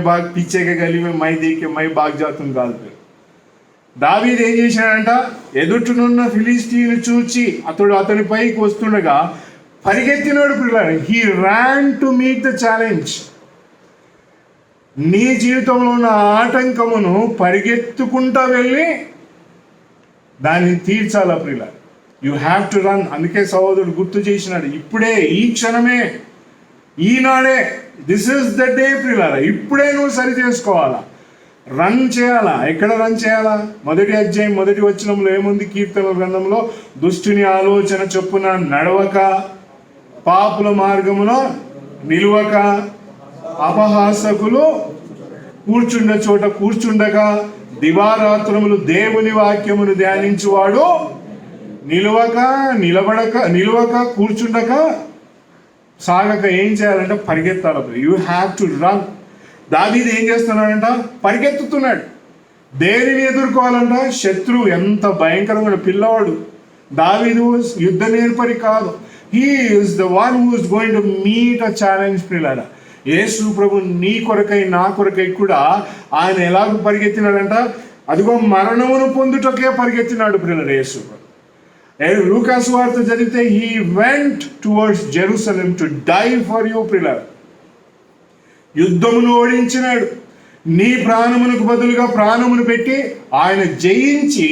బాగ్ పీछे के गली में मैं देख के मैं भाग जाता हूं కాదు. దావీదు ఏం చేశాడంట? ఎదుటనున్న ఫిలిస్తీన్ చూచి అతని పైకి వస్తుండగా పరిగెత్తినాడు పిల్లలు. He Ryan to meet the challenge. నీ జీవితంలో ఉన్న ఆటంకమును పరిగెత్తుకుంటా వెళ్ళి దాన్ని తీర్చాలా ప్రియుల. You have to run. అందుకే సహోదరుడు గుర్తు చేసినాడు, ఇప్పుడే, ఈ క్షణమే, ఈనాడే, దిస్ ఇస్ ద డే ప్రియుల. ఇప్పుడే నువ్వు సరి చేసుకోవాలా, రన్ చేయాలా. ఎక్కడ రన్ చేయాలా? మొదటి అధ్యాయం మొదటి వచనంలో ఏముంది? కీర్తనల గ్రంథంలో, దుష్టుని ఆలోచన చొప్పున నడవక, పాపుల మార్గములో నిలువక, అపహాసకులు కూర్చుండ చోట కూర్చుండక, దివారాత్రములు దేవుని వాక్యమును ధ్యానించువాడు నిలవక కూర్చుండక సాగక ఏం చేయాలంటే పరిగెత్తాలి. You have to run. దావీదు ఏం చేస్తున్నాడంట? పరిగెత్తుతున్నాడు. దేనిని ఎదుర్కోవాలంట? శత్రువు. ఎంత భయంకరమైన పిల్లవాడు దావీదు. యుద్ధ నేర్పరి కాదు. He is the one who is going to meet a challenge పిల్లల. యేసు ప్రభు నీ కొరకై నా కొరకై కూడా ఆయన ఎలాగ పరిగెత్తినాడంట? అదిగో మరణమును పొందుటకే పరిగెత్తినాడు పిల్లలు యేసు. లూకాసు వార్త చదివితే he went towards Jerusalem to die for you పిల్లలు. యుద్ధమును ఓడించినాడు. నీ ప్రాణమునకు బదులుగా ప్రాణమును పెట్టి ఆయన జయించి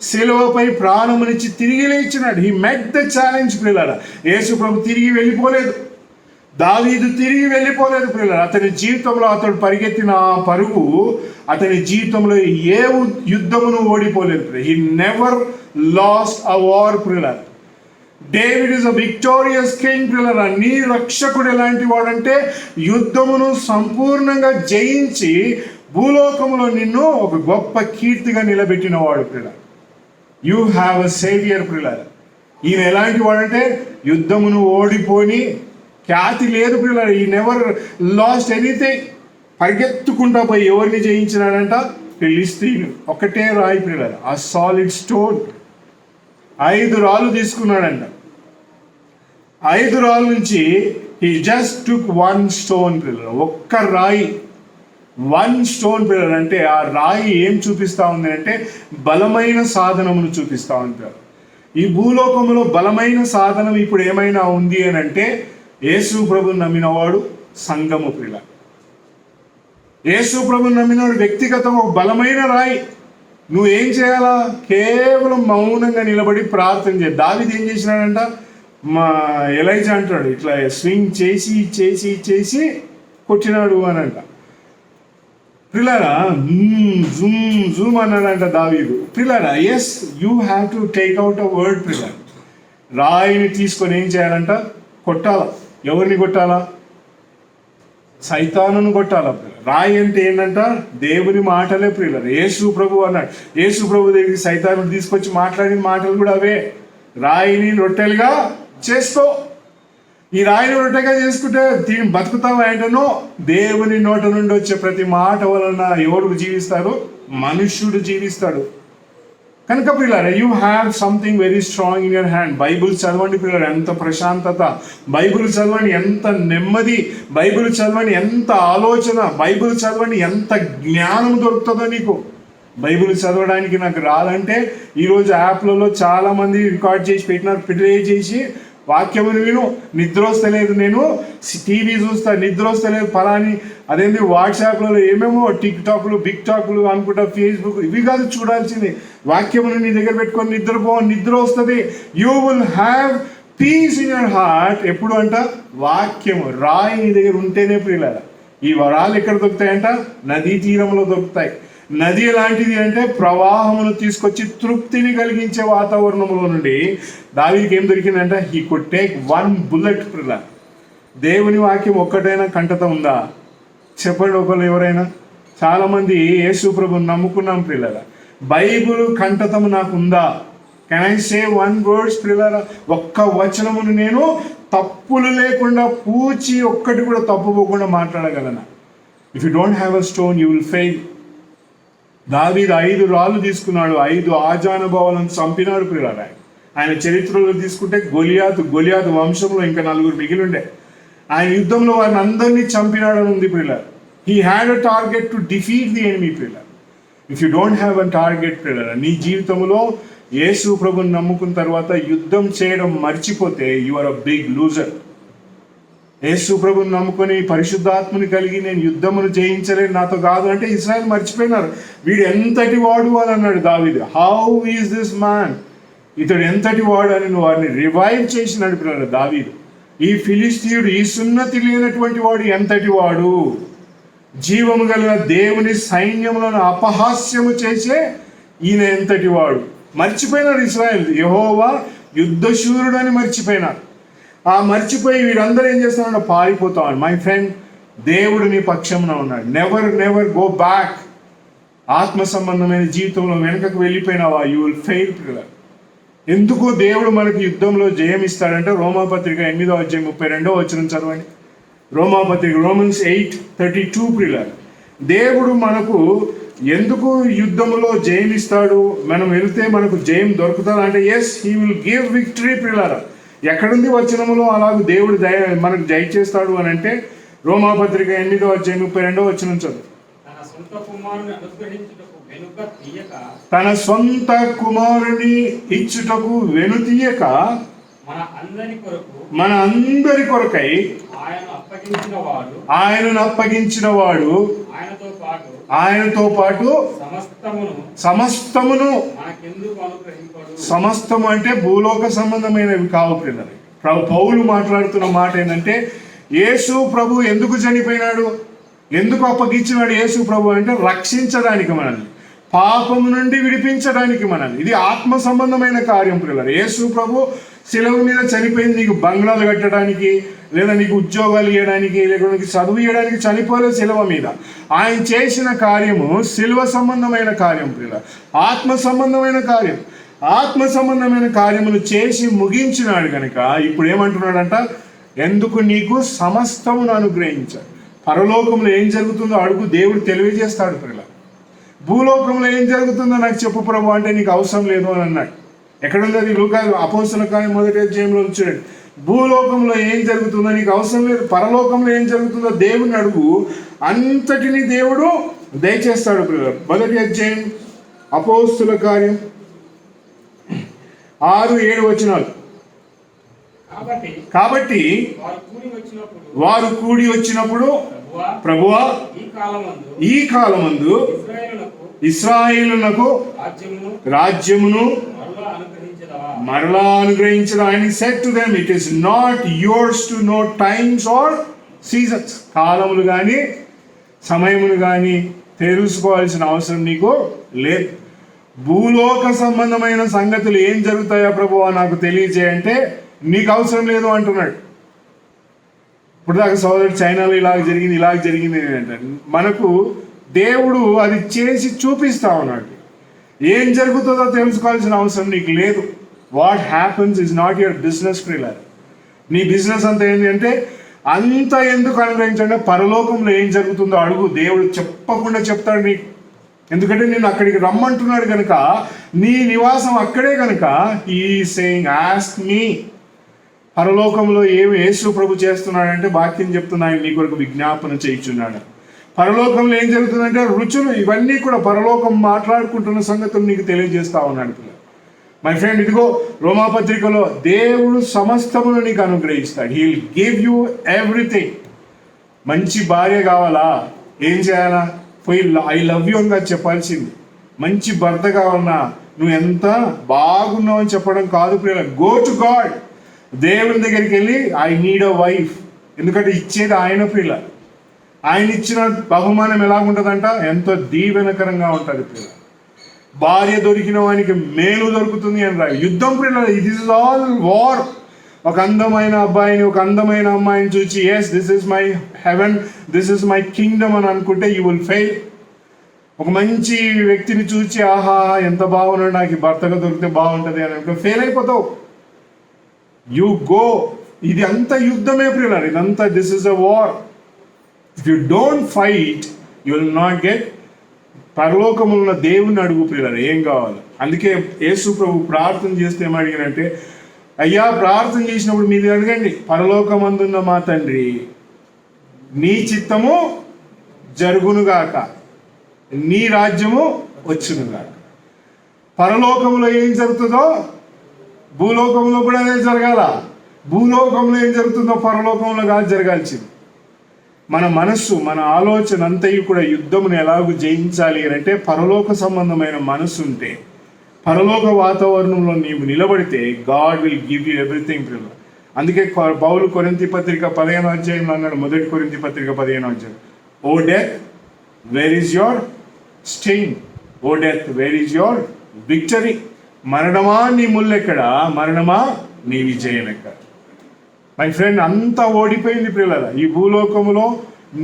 శిలువపై ప్రాణమునిచ్చి తిరిగి లేచినాడు. హీ మెట్ ద ఛాలెంజ్ పిల్లల. యేసు ప్రభు తిరిగి వెళ్ళిపోలేదు. దావీదు తిరిగి వెళ్ళిపోలేదు పిల్లలు. అతని జీవితంలో అతడు పరిగెత్తిన ఆ పరుగు అతని జీవితంలో ఏ యుద్ధమును ఓడిపోలేదు. He never lost a war పిల్లలు. David is a victorious king పిల్లల. నీ రక్షకుడు ఎలాంటి వాడంటే యుద్ధమును సంపూర్ణంగా జయించి భూలోకములో నిన్ను ఒక గొప్ప కీర్తిగా నిలబెట్టిన వాడు పిల్లల. యూ హ్యావ్ అ సేవియర్ పిల్లల. ఈయన ఎలాంటి వాడంటే యుద్ధమును ఓడిపోని ఖ్యాతి లేదు పిల్లల. ఈ నెవర్ లాస్ట్ ఎనీథింగ్. పరిగెత్తుకుంటా పోయి ఎవరిని జయించినాడంట? ఫిలిస్తీన్. ఒకటే రాయి పిల్లల, ఆ సాలిడ్ స్టోన్. 5 రాళ్ళు తీసుకున్నాడంట. 5 రాళ్ళ నుంచి హీ జస్ట్ టుక్ 1 స్టోన్ పిల్లల. ఒక్క రాయి వన్ స్టోన్ పిల్లర్ అంటే ఆ రాయి ఏం చూపిస్తూ ఉంది అంటే బలమైన సాధనమును చూపిస్తూ ఉంటారు. ఈ భూలోకంలో బలమైన సాధనం ఇప్పుడు ఏమైనా ఉంది అని అంటే యేసు ప్రభుని నమ్మినవాడు సంఘము పిల్లర్. యేసు ప్రభుని నమ్మినవాడు వ్యక్తిగతంగా ఒక బలమైన రాయి. నువ్వేం చేయాలా? కేవలం మౌనంగా నిలబడి ప్రార్థన చేయాలి. దావీదు ఏం చేసినాడంట? మా ఎలైజా అంటాడు, ఇట్లా స్వింగ్ చేసి చేసి చేసి కొట్టినాడు అని అంట. పిల్లరా జూమ్ జూమ్ అన్నాడంట దావీదు. పిల్లరా yes you have to take out a word పిల్లర్. రాయిని తీసుకొని ఏం చేయాలంట? కొట్టాలా. ఎవరిని కొట్టాలా? సైతానును కొట్టాల. రాయి అంటే ఏంటంట? దేవుని మాటలే ప్రియులరు. యేసు ప్రభు అన్నాడు. యేసు ప్రభు దగ్గరికి సైతాను తీసుకొచ్చి మాట్లాడిన మాటలు కూడా అవే. రాయిని రొట్టెలుగా చేసుకో. ఈ రాయిని రొట్టెగా చేసుకుంటే దీన్ని బతుకుతావా అంటేనో, దేవుని నోట నుండి వచ్చే ప్రతి మాట వలన ఎవరు జీవిస్తారు? మనుష్యుడు జీవిస్తాడు. కనుక పిల్లలు, you have something very strong in your hand. Bible చదవండి పిల్లలు, ఎంత ప్రశాంతత. బైబుల్ చదవండి, ఎంత నెమ్మది. బైబుల్ చదవండి, ఎంత ఆలోచన. బైబుల్ చదవండి, ఎంత జ్ఞానం దొరుకుతుందో నీకు. బైబుల్ చదవడానికి నాకు రాదంటే ఈరోజు యాప్లలో చాలామంది రికార్డ్ చేసి పెట్టినారు. ప్లే చేసి వాక్యమును విను, నిద్ర వస్తలేదు, నేను టీవీ చూస్తా, నిద్ర వస్తలేదు ఫలాని, అదేంటి వాట్సాప్లలో ఏమేమో టిక్ టాక్లు బిగ్ టాక్లు అనుకుంటా, ఫేస్బుక్, ఇవి కాదు చూడాల్సింది. వాక్యమును నీ దగ్గర పెట్టుకొని నిద్రపో, నిద్ర వస్తుంది. You will have piece in your heart. ఎప్పుడు అంట? వాక్యము రాయి నీ దగ్గర ఉంటేనే ప్రియులార. ఈ వరాలు ఎక్కడ దొరుకుతాయంట? నదీ తీరంలో దొరుకుతాయి. నది ఎలాంటిది అంటే ప్రవాహమును తీసుకొచ్చి తృప్తిని కలిగించే వాతావరణంలో నుండి దావీదుకి ఏం దొరికిందంట? He could take one bullet ప్రియుల. దేవుని వాక్యం ఒక్కటైనా కంటత ఉందా? చెప్పండి ఒకళ్ళు ఎవరైనా. చాలామంది యేసు ప్రభుని నమ్ముకున్నాం ప్రియుల. బైబుల్ కంటతము నాకు ఉందా? Can I say one words ప్రియుల? ఒక్క వచనమును నేను తప్పులు లేకుండా పూచి ఒక్కటి కూడా తప్పుపోకుండా మాట్లాడగలనా? If you don't have a stone you will fail. దావీదు 5 రాళ్ళు తీసుకున్నాడు, 5 ఆజానుభావాలను చంపినాడు ప్రియులార. ఆయన చరిత్రలో తీసుకుంటే గొలియాతు వంశంలో ఇంకా 4 మిగిలిండే. ఆయన యుద్ధంలో వారిని అందరినీ చంపినాడని ఉంది ప్రియులార. He had a target to defeat the enemy ప్రియులార. If you don't have a target ప్రియులార, నీ జీవితంలో యేసు ప్రభుని నమ్ముకున్న తర్వాత యుద్ధం చేయడం మర్చిపోతే you are a big loser. Yesu ప్రభుని నమ్ముకొని పరిశుద్ధాత్మని కలిగి నేను యుద్ధమును జయించలేను, నాతో కాదు అంటే ఇశ్రాయేల్ మర్చిపోయినారు. వీడు ఎంతటి వాడు అని అన్నాడు దావీదు. How is this man? ఇతడు ఎంతటి వాడు అని వారిని రివైవ్ చేసి నడిపినాడు దావీదు. ఈ ఫిలిస్తీయుడు, ఈ సున్నతి లేనటువంటి వాడు ఎంతటి వాడు? జీవము కలిగిన దేవుని సైన్యములను అపహాస్యము చేసే ఈయన ఎంతటి వాడు? మర్చిపోయినారు ఇశ్రాయేల్. యెహోవా యుద్ధశూరుడు అని మర్చిపోయినారు. ఆ మర్చిపోయి వీరందరూ ఏం చేస్తున్నాడు? పారిపోతామని. మై ఫ్రెండ్, దేవుడు నీ పక్షంలో ఉన్నాడు. Never go back. ఆత్మ సంబంధమైన జీవితంలో వెనుకకు వెళ్ళిపోయినావా, యూ విల్ ఫెయిల్ ప్రియులార. ఎందుకు దేవుడు మనకి యుద్ధంలో జయం ఇస్తాడంటే రోమాపత్రిక 8వ అధ్యాయం 32వ వచనం చదవండి. రోమాపత్రిక Romans 8:32 ప్రియులార. దేవుడు మనకు ఎందుకు యుద్ధంలో జయం ఇస్తాడు? మనం వెళ్తే మనకు జయం దొరుకుతుంది అంటే yes, he will give victory ప్రియులార. ఎక్కడుంది వచనములో అలాగ దేవుడు మనకు జయ చేస్తాడు అని అంటే రోమాపత్రిక 8వ అధ్యాయం 32వ వచనం చదువు. తన సొంత కుమారుని ఇచ్చుటకు వెనుతీయక మన అందరి కొరకై ఆయనను అప్పగించిన వాడు ఆయనతో పాటు సమస్తమును. సమస్తము అంటే భూలోక సంబంధమైనవి కావు ప్రియులారా. పౌలు మాట్లాడుతున్న మాట ఏంటంటే యేసు ప్రభు ఎందుకు చనిపోయినాడు, ఎందుకు అప్పగించినాడు యేసు ప్రభు అంటే రక్షించడానికి, మనల్ని పాపము నుండి విడిపించడానికి మనల్ని. ఇది ఆత్మ సంబంధమైన కార్యం ప్రియులారా. యేసు ప్రభు శిలువ మీద చనిపోయింది నీకు బంగ్లాలు కట్టడానికి, లేదా నీకు ఉద్యోగాలు ఇవ్వడానికి, లేకపోతే నీకు చదువు ఇవ్వడానికి చనిపోలేదు శిలువ మీద. ఆయన చేసిన కార్యము శిలువ సంబంధమైన కార్యం ప్రియులారా, ఆత్మ సంబంధమైన కార్యం. ఆత్మ సంబంధమైన కార్యములు చేసి ముగించినాడు కనుక ఇప్పుడు ఏమంటున్నాడంట? ఎందుకు నీకు సమస్తమును అనుగ్రహించాడు. పరలోకంలో ఏం జరుగుతుందో అడుగు, దేవుడు తెలియజేస్తాడు ప్రియులారా. భూలోకంలో ఏం జరుగుతుందో నాకు చెప్పు ప్రభు అంటే నీకు అవసరం లేదు అని అన్నాడు. ఎక్కడుంది అది? లూకా అపోస్తల కార్యం 1వ అధ్యాయంలో చూడండి. భూలోకంలో ఏం జరుగుతుందో నీకు అవసరం లేదు, పరలోకంలో ఏం జరుగుతుందో దేవుని అడుగు, అంతటిని దేవుడు దయచేస్తాడు. మొదటి అధ్యాయం అపోస్తుల కార్యం 6-7 వచనాలు. కాబట్టి వారు కూడి వచ్చినప్పుడు, ప్రభువా ఈ కాలమందు ఇశ్రాయేలునకు రాజ్యమును మరలా అనుగ్రహించడం. ఆయన said to them, it is not yours to know times or seasons. కాలములు కానీ సమయములు కానీ తెలుసుకోవాల్సిన అవసరం నీకు లేదు. భూలోక సంబంధమైన సంగతులు ఏం జరుగుతాయో ప్రభువా నాకు తెలియజేయంటే నీకు అవసరం లేదు అంటున్నాడు. ఇప్పుడు దాకా సోదరుడు చైనాలో ఇలాగ జరిగింది అంటాడు. మనకు దేవుడు అది చేసి చూపిస్తా ఉన్నాడు. ఏం జరుగుతుందో తెలుసుకోవాల్సిన అవసరం నీకు లేదు. What happens is not your business ప్రిల్లర్. నీ బిజినెస్ అంతా ఏంటి అంటే, అంత ఎందుకు అనుగ్రహించండి, పరలోకంలో ఏం జరుగుతుందో అడుగు. దేవుడు చెప్పకుండా చెప్తాడు నీకు. ఎందుకంటే నేను అక్కడికి రమ్మంటున్నాడు కనుక, నీ నివాసం అక్కడే కనుక ఈ సేయింగ్ ఆస్క్ మీ. పరలోకంలో ఏమి యేసు ప్రభు చేస్తున్నాడంటే వాక్యం చెప్తున్నా, ఆయన నీ కొరకు విజ్ఞాపన చేయించున్నాడు. పరలోకంలో ఏం జరుగుతుందంటే రుచులు, ఇవన్నీ కూడా పరలోకం మాట్లాడుకుంటున్న సంగతులు నీకు తెలియజేస్తా ఉన్నాడు. మై ఫ్రెండ్, ఇదిగో రోమాపత్రికలో దేవుడు సమస్తమును నీకు అనుగ్రహిస్తాడు. He will give you everything. మంచి భార్య కావాలా, ఏం చేయాలా? పోయి ఐ లవ్ యూ అని చెప్పాల్సింది. మంచి భర్త కావాలన్నా నువ్వు ఎంత బాగున్నావు అని చెప్పడం కాదు ప్రియుల. Go to God. దేవుని దగ్గరికి వెళ్ళి ఐ నీడ్ అ వైఫ్. ఎందుకంటే ఇచ్చేది ఆయన ప్రియుల. ఆయన ఇచ్చిన బహుమానం ఎలాగుంటుందంట, ఎంతో దీవెనకరంగా ఉంటుంది ప్రియుల. భార్య దొరికిన వానికి మేలు దొరుకుతుంది అని రాయి. యుద్ధం ప్రియుల, ఇట్ ఈస్ ఆల్ వార్. ఒక అందమైన అబ్బాయిని, ఒక అందమైన అమ్మాయిని చూసి yes this is my heaven, this is my kingdom అని అనుకుంటే యూ విల్ ఫెయిల్. ఒక మంచి వ్యక్తిని చూసి ఆహా ఎంత బాగున్నాడు, నాకు భర్తగా దొరికితే బాగుంటుంది అని అనుకుంటే ఫెయిల్ అయిపోతావు. You go. ఇది అంత యుద్ధమే ప్రియులారు, ఇదంతా this is a war. If you don't fight you will not get. పరలోకమున్న దేవుని అడుగు ప్రియులారు, ఏం కావాలి. అందుకే యేసు ప్రభు ప్రార్థన చేస్తే ఏమడిగినంటే, అయ్యా ప్రార్థన చేసినప్పుడు మీరు అడగండి, పరలోకమందున్న మా తండ్రి నీ చిత్తము జరుగునుగాక, నీ రాజ్యము వచ్చునుగాక. పరలోకంలో ఏం జరుగుతుందో భూలోకంలో కూడా అదే జరగాల. భూలోకంలో ఏం జరుగుతుందో పరలోకంలో కాదు జరగాల్సింది. మన మనస్సు, మన ఆలోచన అంతయు కూడా యుద్ధమును ఎలాగూ జయించాలి అని అంటే పరలోక సంబంధమైన మనస్సు ఉంటే, పరలోక వాతావరణంలో నీవు నిలబడితే God will give you everything. అందుకే పౌలు కొరింథీ పత్రిక 15వ అధ్యాయంలో అన్నాడు, మొదటి కొరింథీ పత్రిక 15వ అధ్యాయం, O death where is your sting, O death where is your victory. మరణమా నీ ముల్లెక్కడ, మరణమా నీ విజయం ఎక్కడ. మై ఫ్రెండ్, అంతా ఓడిపోయింది ప్రియులారా. ఈ భూలోకములో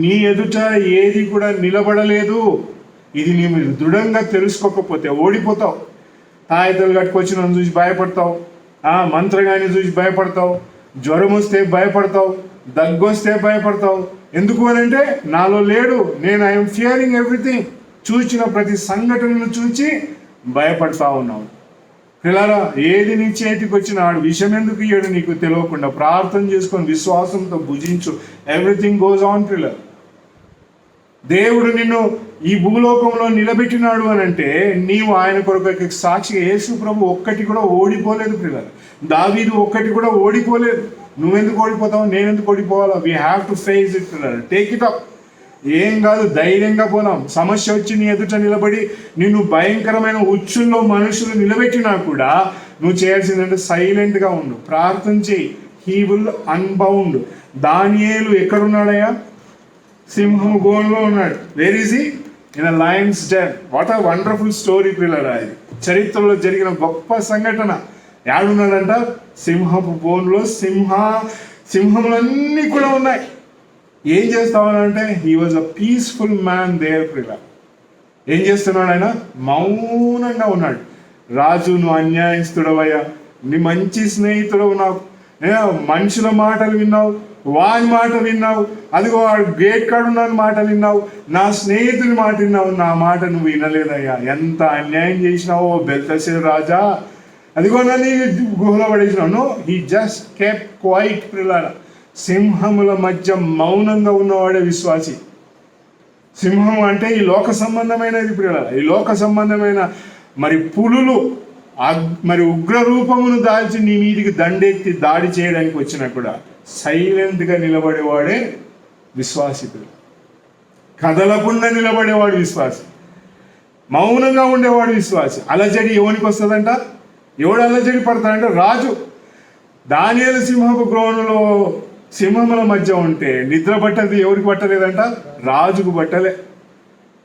నీ ఎదుట ఏది కూడా నిలబడలేదు. ఇది నీవు దృఢంగా తెలుసుకోకపోతే ఓడిపోతావు. తాయితలు కట్టుకొచ్చిన చూసి భయపడతావు, మంత్రగాన్ని చూసి భయపడతావు, జ్వరం వస్తే భయపడతావు, దగ్గొస్తే భయపడతావు. ఎందుకు అని అంటే నాలో లేడు, నేను ఐఎమ్ ఫియరింగ్ ఎవ్రీథింగ్. చూసిన ప్రతి సంఘటనను చూచి భయపడతా ఉన్నావు. పిల్లరా, ఏది నీ చేతికి వచ్చిన ఆడు విషయం ఎందుకు ఇయ్యడు నీకు తెలియకుండా ప్రార్థన చేసుకొని విశ్వాసంతో భుజించు. ఎవ్రీథింగ్ గోస్ ఆన్ పిల్లర్. దేవుడు నిన్ను ఈ భూలోకంలో నిలబెట్టినాడు అని అంటే నీవు ఆయన కొరకు సాక్షిగా. యేసు ప్రభు ఒక్కటి కూడా ఓడిపోలేదు పిల్లలు. దావీదు ఒక్కటి కూడా ఓడిపోలేదు. నువ్వెందుకు ఓడిపోతావు, నేనెందుకు ఓడిపోవాలా? We have to face it పిల్లలు. Take it up. ఏం కాదు, ధైర్యంగా పోదాం. సమస్య వచ్చి నీ ఎదుట నిలబడి నిన్ను భయంకరమైన ఉచ్చుల్లో మనుషులు నిలబెట్టినా కూడా నువ్వు చేయాల్సిందంటే సైలెంట్గా ఉండు, ప్రార్థన చేయి. He will unbound. దానియేలు ఎక్కడున్నాడయ్యా? సింహము గోన్లో ఉన్నాడు. Where is he? In a lion's den. What a wonderful story పిల్లరా. ఇది చరిత్రలో జరిగిన గొప్ప సంఘటన. యాడున్నాడంట? సింహపు బోన్లో. సింహములన్నీ కూడా ఉన్నాయి. ఏం చేస్తామనంటే he was a peaceful man there ప్రిలా. ఏం చేస్తున్నాడు ఆయన? మౌనంగా ఉన్నాడు. రాజు, నువ్వు అన్యాయస్తుడవయ్యా, నీ మంచి స్నేహితుడవు, నాకు మనుషుల మాటలు విన్నావు, వాని మాట విన్నావు, అదిగో వాడు గేట్ కాడున్న మాట విన్నావు, నా స్నేహితుని మాట విన్నావు, నా మాట నువ్వు వినలేదయ్యా. ఎంత అన్యాయం చేసినావో బెల్తెషాజరు రాజా. అదిగో నన్ను గుహలో పడేసినాను. He just kept quiet. పిల్లల సింహముల మధ్య మౌనంగా ఉన్నవాడే విశ్వాసి. సింహం అంటే ఈ లోక సంబంధమైనది పిల్లల, ఈ లోక సంబంధమైన మరి పులులు మరి ఉగ్ర రూపమును దాల్చి నీ మీదికి దండెత్తి దాడి చేయడానికి వచ్చినా కూడా సైలెంట్గా నిలబడేవాడే విశ్వాసి. కదలకుండా నిలబడేవాడు విశ్వాసి, మౌనంగా ఉండేవాడు విశ్వాసి. అలజడి ఎవరికి వస్తుందంట? ఎవడు అలజడి పడతాడంటే రాజు. దానియేలు సింహపు గ్రోనులో సింహముల మధ్య ఉంటే నిద్ర పట్టది ఎవరికి పట్టలేదంట? రాజుకు పట్టలే.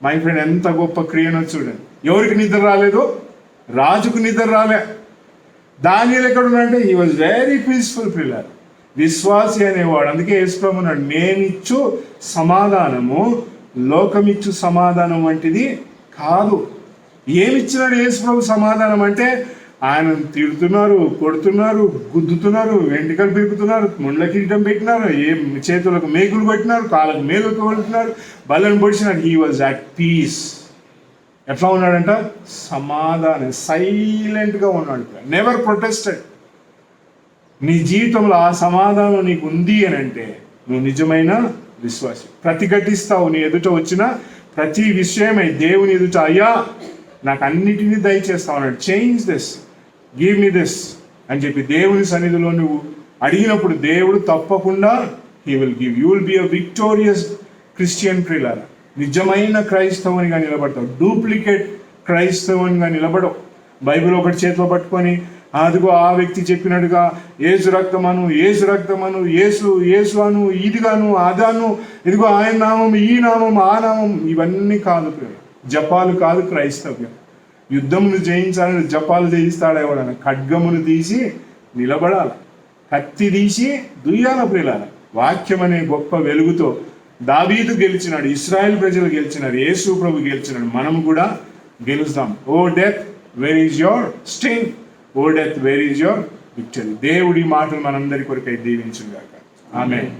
మై ఫ్రెండ్, ఎంత గొప్ప క్రియనో చూడండి. ఎవరికి నిద్ర రాలేదు? రాజుకు నిద్ర రాలే. దానియేలు ఎక్కడున్నాడంటే హీ వాజ్ వెరీ పీస్ఫుల్ పిల్లర్. విశ్వాసి అనేవాడు. అందుకే యేసుప్రభు అన్నాడు, నేనిచ్చు సమాధానము లోకమిచ్చు సమాధానం వంటిది కాదు. ఏమిచ్చినాడు యేసుప్రభు సమాధానం అంటే? ఆయన తిడుతున్నారు, కొడుతున్నారు, గుద్దుతున్నారు, వెంట్రుకలు పెరుగుతున్నారు, ముండ్ల కిరీటం పెట్టినారు, చేతులకు మేకులు కొట్టినారు, కాళ్ళకు మేకులు కొడుతున్నారు, బలను పొడిచినారు. He was at peace. ఎట్లా ఉన్నాడంట? సమాధానం, సైలెంట్గా ఉన్నాడు. Never protested. నీ జీవితంలో ఆ సమాధానం నీకు ఉంది అని అంటే నువ్వు నిజమైన విశ్వాసి. ప్రతిఘటిస్తావు. నీ ఎదుట వచ్చిన ప్రతి విషయమై దేవుని ఎదుట, అయ్యా నాకు అన్నిటినీ దయచేస్తావు అన్నాడు. Change this, give me this అని చెప్పి దేవుని సన్నిధిలో నువ్వు అడిగినప్పుడు దేవుడు తప్పకుండా he will give. You will be a victorious Christian ప్రియులార. నిజమైన క్రైస్తవునిగా నిలబడతావు. డూప్లికేట్ క్రైస్తవునిగా నిలబడవు. బైబిల్ ఒకటి చేతిలో పట్టుకొని అదిగో ఆ వ్యక్తి చెప్పినట్టుగా ఏసు రక్తమను, ఏసు రక్తమను, ఏసు ఏసు అను, ఇదిగాను అదాను, ఇదిగో ఆయన నామం, ఈ నామం, ఆ నామం, ఇవన్నీ కాదు. జపాలు కాదు క్రైస్తవ్యం. యుద్ధమును జయించాలని జపాలు చేయిస్తాడు ఎవడన్నా? ఖడ్గమును తీసి నిలబడాల, కత్తి తీసి దుయ్యాల ప్రియులార. వాక్యం అనే గొప్ప వెలుగుతో దావీదు గెలిచినాడు, ఇశ్రాయేల్ ప్రజలు గెలిచినారు, యేసు ప్రభు గెలిచినాడు. మనము కూడా గెలుస్తాం. O death where is your sting, O death where is your victory. దేవుడి మాటలు మనందరి కొరకై దీవించుగాక. ఆమేన్.